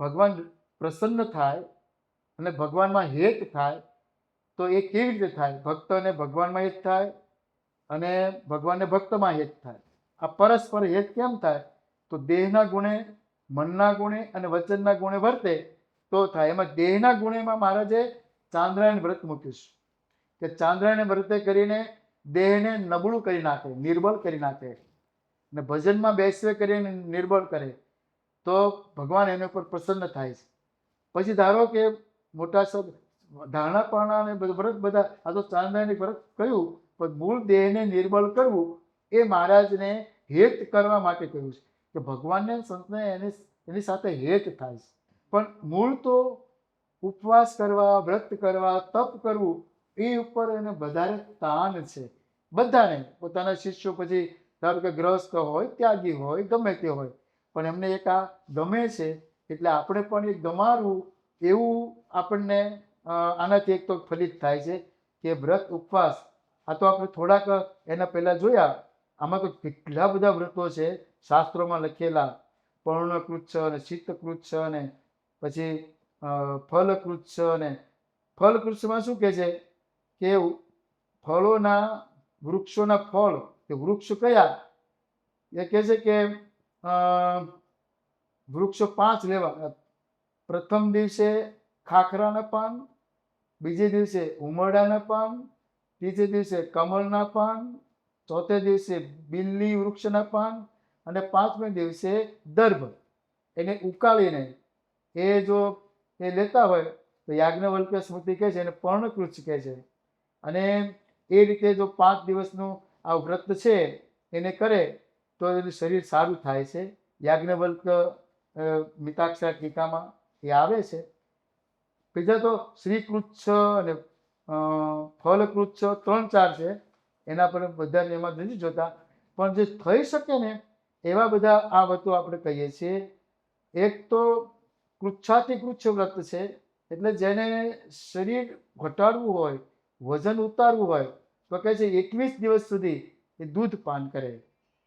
ભગવાન પ્રસન્ન થાય અને ભગવાનમાં હેત થાય. તો એ કેવી રીતે થાય? ભક્તને ભગવાનમાં હેત થાય અને ભગવાનને ભક્તમાં હેત થાય. આ પરસ્પર હેત કેમ થાય? તો દેહના ગુણે, મનના ગુણે અને વચનના ગુણે વર્તે તો થાય. એમાં દેહના ગુણેમાં મહારાજે ચાંદ્રાયણ વ્રત મૂક્યું છે કે ચાંદ્રાયણ વ્રતે કરીને દેહને નબળું કરી નાખે, નિર્બળ કરી નાખે. ને ભજનમાં બેસવે કરીને નિર્બળ કરે તો ભગવાન એના ઉપર પ્રસન્ન થાય છે. પછી ધારો કે મોટા ધારણા પાણા અને વ્રત બધા આ તો ચાંદ્રાયણ વ્રત કહ્યું, પણ મૂળ દેહને નિર્બળ કરવું એ મહારાજને હેત કરવા માટે કહ્યું છે કે ભગવાનને સંતને એની સાથે હેત થાય છે. પણ મૂળ તો ઉપવાસ કરવા, વ્રત કરવા, તપ કરવું એ ઉપર એને વધારે તાન છે બધાને. પોતાના શિષ્યો પછી ધારો કે ગ્રસ્ત હોય, ત્યાગી હોય, ગમે તે હોય, પણ એમને એક આ ગમે છે એટલે આપણે પણ એ ગમાડવું એવું આપણને આનાથી એક તો ફલિત થાય છે કે વ્રત ઉપવાસ. આ તો આપણે થોડાક એના પહેલાં જોયા. આમાં તો કેટલા બધા વ્રતો છે શાસ્ત્રોમાં લખેલા. પર્ણકૃચ્છ અને શીતકૃચ્છ અને પછી ફલકૃચ્છ. અને ફલકૃચ્છમાં શું કહે છે કે ફળોના વૃક્ષોના ફળ કે વૃક્ષ કયા એ કહે છે કે વૃક્ષો 5 લેવા. પ્રથમ દિવસે ખાખરાના પાન, બીજે દિવસે ઉમરડાના પાન, ત્રીજે દિવસે કમળના પાન, ચોથે દિવસે બિલ્લી વૃક્ષના પાન અને 5મે દિવસે દર્ભ. એને ઉકાળીને એ જો એ લેતા હોય તો યાજ્ઞવલ્ક્ય સ્મૃતિ કહે છે એને પર્ણકૃચ્છ કહે છે. અને એ રીતે જો 5 દિવસનું આ વ્રત છે એને કરે તો એનું શરીર સારું થાય છે. યાજ્ઞવલ્ક્ય મિતાક્ષરા ટીકામાં એ આવે છે. બીજા તો શ્રીકૃચ્છ અને ફલકૃચ્છ 3-4 છે, એના પર બધાને એમાં નથી જોતા, પણ જે થઈ શકે ને એવા બધા આ વ્રતો આપણે કહીએ છીએ. એક તો કૃચ્છાતિકૃચ્છ વ્રત છે, એટલે જેને શરીર ઘટાડવું હોય, વજન ઉતારવું હોય તો કહે છે 21 દિવસ સુધી એ દૂધ પાન કરે.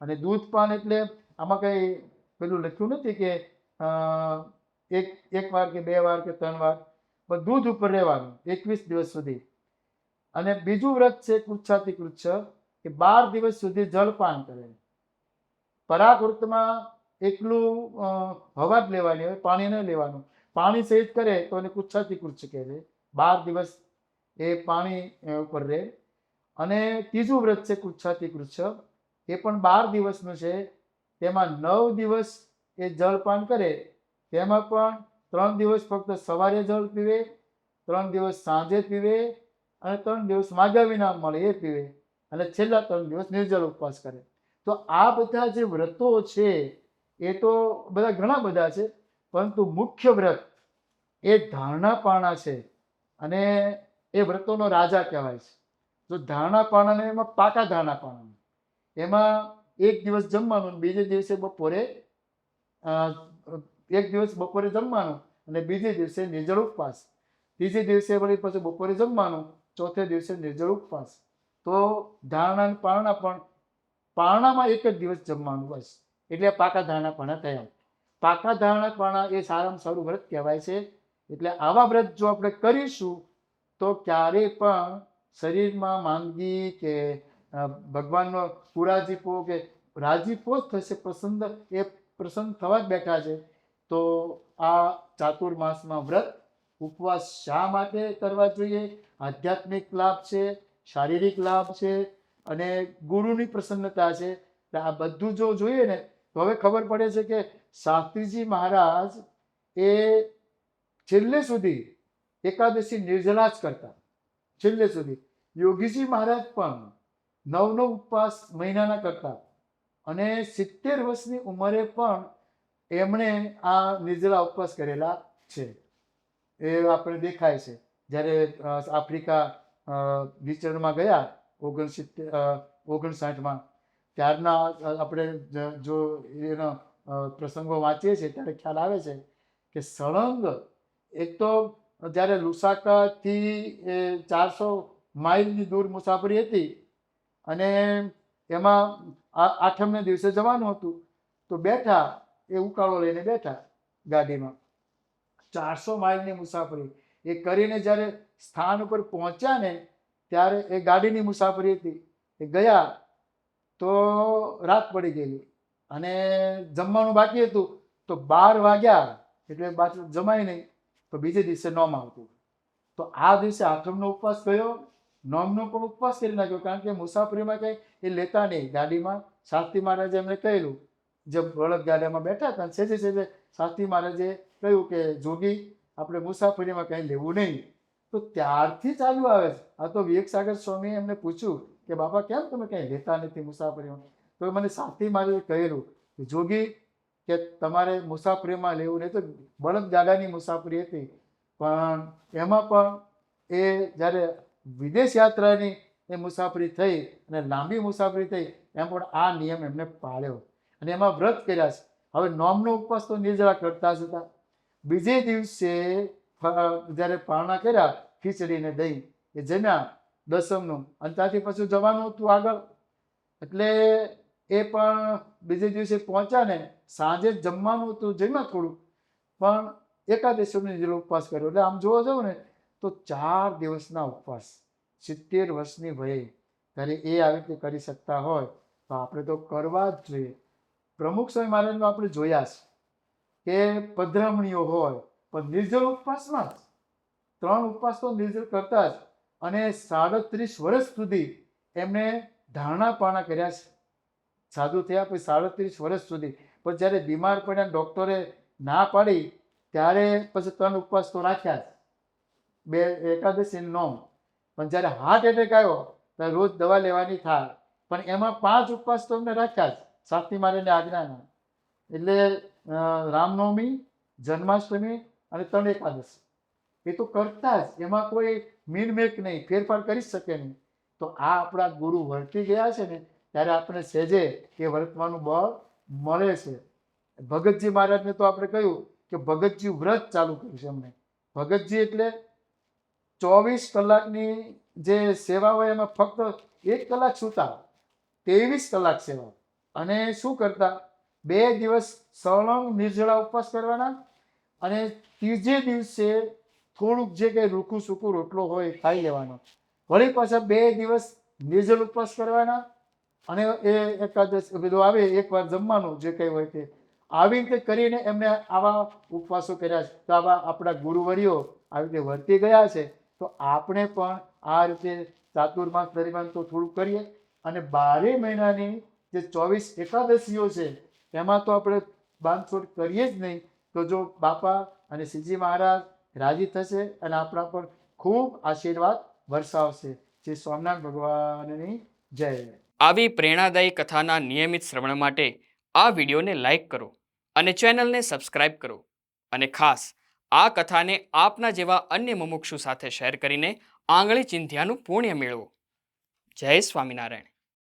અને દૂધ પાન એટલે આમાં કંઈ પેલું લખ્યું નથી કે એક વાર કે 2 વાર કે 3 વાર, પણ દૂધ ઉપર રહેવાનું 21 દિવસ સુધી. અને બીજું વ્રત છે કૃચ્છાતિકૃચ્છ, કે 12 દિવસ સુધી જળપાન કરે. પરાગ વ્રતમાં એકલું હવા જ લેવાની હોય, પાણી ન લેવાનું. પાણી સહિત કરે તો એને કૃચ્છાતિકૃચ્છ કહે છે. 12 દિવસ એ પાણી ઉપર રહે. અને ત્રીજું વ્રત છે કૃચ્છાતિકૃચ્છ, એ પણ 12 દિવસનું છે. તેમાં 9 દિવસ એ જળપાન કરે. તેમાં પણ 3 દિવસ ફક્ત સવારે જળ પીવે, 3 દિવસ સાંજે પીવે, અને 3 દિવસ માગ્યા વિના મળે એ પીવે, અને છેલ્લા 3 દિવસ નિર્જળ ઉપવાસ કરે. તો આ બધા જે વ્રતો છે એ તો બધા ઘણા બધા છે, પરંતુ મુખ્ય વ્રત એ ધારણા પારણા છે, અને એ વ્રતોનો રાજા કહેવાય છે. જો ધારણા પારણાને એમાં પાકા ધારણા પારણા, એમાં એક દિવસ જમવાનું, બીજે દિવસે બપોરે એક દિવસ બપોરે જમવાનું અને બીજે દિવસે નિર્જળ ઉપવાસ, ત્રીજે દિવસે વળી પછી બપોરે જમવાનું, ચોથે દિવસે નિર્જળ ઉપવાસ. તો ધારણા પારણા પણ પારણામાં એક જ દિવસ જમવાનું બસ, એટલે પાકા ધારણા પારણા થયા. પાકા ધારણા પારણા એ સારામાં સારું વ્રત કહેવાય છે. એટલે આવા વ્રત જો આપણે કરીશું તો ક્યારેય પણ શરીરમાં માંદગી કે ભગવાનનો પુરાજીપો કે રાજીપો જ થશે. પ્રસન્ન થવા જ બેઠા છે. તો આ ચાતુર્માસમાં વ્રત ઉપવાસ શા માટે કરવા જોઈએ? આધ્યાત્મિક લાભ છે, શારીરિક લાભ છે, અને ગુરુની પ્રસન્નતા છે. આ બધું જો જોઈએ ને તો હવે ખબર પડે છે કે શાસ્ત્રીજી મહારાજ એ છેલ્લે સુધી એકાદશી નિર્જલા જ કરતા, છેલ્લે સુધી. યોગીજી મહારાજ પણ 9 ઉપવાસ મહિનાના કરતા, અને 70 વર્ષની ઉંમરે પણ એમણે આ નિર્જલા ઉપવાસ કરેલા છે. એ આપણે દેખાય છે. જ્યારે આફ્રિકા વિચરણમાં ગયા 59-59માં, ત્યારના આપણે જો એનો પ્રસંગો વાંચીએ છીએ ત્યારે ખ્યાલ આવે છે કે સળંગ એક તો જ્યારે લુસાકાથી 400 માઇલની દૂર મુસાફરી હતી, અને એમાં આઠમને દિવસે જવાનું હતું. તો બેઠા, એ ઉકાળો લઈને બેઠા ગાડીમાં. 400 માઇલની મુસાફરી એ કરીને જ્યારે સ્થાન ઉપર પહોંચ્યા ને ત્યારે એ ગાડીની મુસાફરી હતી. એ ગયા તો રાત પડી ગયેલી, અને જમવાનું બાકી હતું. તો 12 વાગ્યા એટલે પાછું જમાય નહીં. તો બીજે દિવસે નોમ આવતું. તો આ દિવસે આઠમનો ઉપવાસ કર્યો, નોમનો પણ ઉપવાસ કરી નાખ્યો, કારણ કે મુસાફરીમાં કંઈ એ લેતા નહીં ગાડીમાં. શાસ્ત્રી મહારાજે એમને કહેલું, જે બળદ ગાડામાં બેઠા હતા, સેજે શાસ્ત્રી મહારાજે કહ્યું કે જોગી, આપણે મુસાફરીમાં કંઈ લેવું નહીં. તો ત્યારથી ચાલુ આવે છે. આ તો વિવેકસાગર સ્વામીએ એમને પૂછ્યું કે બાપા કેમ તમે કંઈ લેતા નથી મુસાફરીમાં? તો મને શાસ્ત્રી મહારાજે કહેલું કે જોગી, કે તમારે મુસાફરીમાં લેવું નહીં. તો બળદ ગાડાની મુસાફરી હતી, પણ એમાં પણ એ જ્યારે વિદેશ યાત્રાની એ મુસાફરી થઈ અને લાંબી મુસાફરી થઈ, એમ પણ આ નિયમ એમને પાળ્યો અને એમાં વ્રત કર્યા છે. હવે નોમનો ઉપવાસ તો નિર્જળા કરતા જ હતા. બીજે દિવસે જ્યારે પારણા કર્યા, ખીચડીને દહીં એ જમ્યા દસમનું, અને ત્યાંથી પછી જવાનું હતું આગળ. એટલે એ પણ બીજે દિવસે પહોંચ્યા ને સાંજે જમવાનું હતું, જમ્યા થોડું, પણ એકાદશીનો નિર્જળ ઉપવાસ કર્યો. એટલે આમ જોવા જાવ ને તો 4 દિવસના ઉપવાસ, 70 વર્ષની વયે ત્યારે એ આવી રીતે કરી શકતા હોય તો આપણે તો કરવા જ જોઈએ. પ્રમુખ સ્વામી મહારાજનું આપણે જોયા છે કે પધરામણીઓ હોય પણ નિર્જળ ઉપવાસમાં જ 3 ઉપવાસ તો નિર્જળ કરતા જ, અને 37 વર્ષ સુધી એમને ધારણા પારણા કર્યા છે. સાધુ થયા પછી 37 વર્ષ સુધી. પણ જ્યારે બીમાર પડ્યા, ડૉક્ટરે ના પાડી, ત્યારે પછી 3 ઉપવાસ તો રાખ્યા જ, 2 એકાદશી નોમ. પણ જ્યારે હાર્ટ એટેક આવ્યો ત્યારે રોજ દવા લેવાની થાય, પણ એમાં 5 ઉપવાસ તો એમને રાખ્યા જ શાસ્ત્રી મહારાજની આજ્ઞાના. એટલે રામનવમી, જન્માષ્ટમી અને 3 એકાદશી, એ તો કરતા જ, એમાં કોઈ મીનમેક નહીં, ફેરફાર કરી શકે નહીં. તો આ આપણા ગુરુ વર્તી ગયા છે ને ત્યારે આપણે સહેજે એ વર્તવાનું બળ મળે છે. ભગતજી મહારાજને તો આપણે કહ્યું કે ભગતજી વ્રત ચાલુ કર્યું છે એમને. ભગતજી એટલે 24 કલાકની જે સેવા હોય એમાં ફક્ત 1 કલાક સૂતા, 23 કલાક સેવા. અને શું કરતા, 2 દિવસ સળંગ નિર્જળા ઉપવાસ કરવાના, અને ત્રીજે દિવસે થોડુંક જે કંઈ રૂખું સૂકું રોટલો હોય ખાઈ લેવાનો. વળી પાછા 2 દિવસ નિર્જળ ઉપવાસ કરવાના, અને એ એકાદશ બધું આવે એકવાર જમવાનું જે કંઈ હોય તે. આવી રીતે કરીને એમને આવા ઉપવાસો કર્યા છે. તો આવા આપણા ગુરુવર્યો આવી રીતે વર્તી ગયા છે. તો આપણે પણ આ રીતે ચાતુર્માસ દરમિયાન તો થોડું કરીએ, અને 12 મહિનાની જે 24 એકાદશીઓ છે એમાં તો આપણે બાંધછોડ કરીએ જ નહીં. તો જો બાપા અને શ્રીજી મહારાજ રાજી થશે અને આપણા પર ખૂબ આશીર્વાદ વરસાવશે. શ્રી સ્વામિનારાયણ ભગવાનની જય. આવી પ્રેરણાદાયી કથાના નિયમિત શ્રવણ માટે આ વિડીયોને લાઈક કરો અને ચેનલને સબસ્ક્રાઇબ કરો. અને ખાસ આ કથાને આપના જેવા અન્ય મુમુક્ષુ સાથે શેર કરીને આંગળી ચિંધ્યાનું પુણ્ય મેળવો. જય સ્વામિનારાયણ.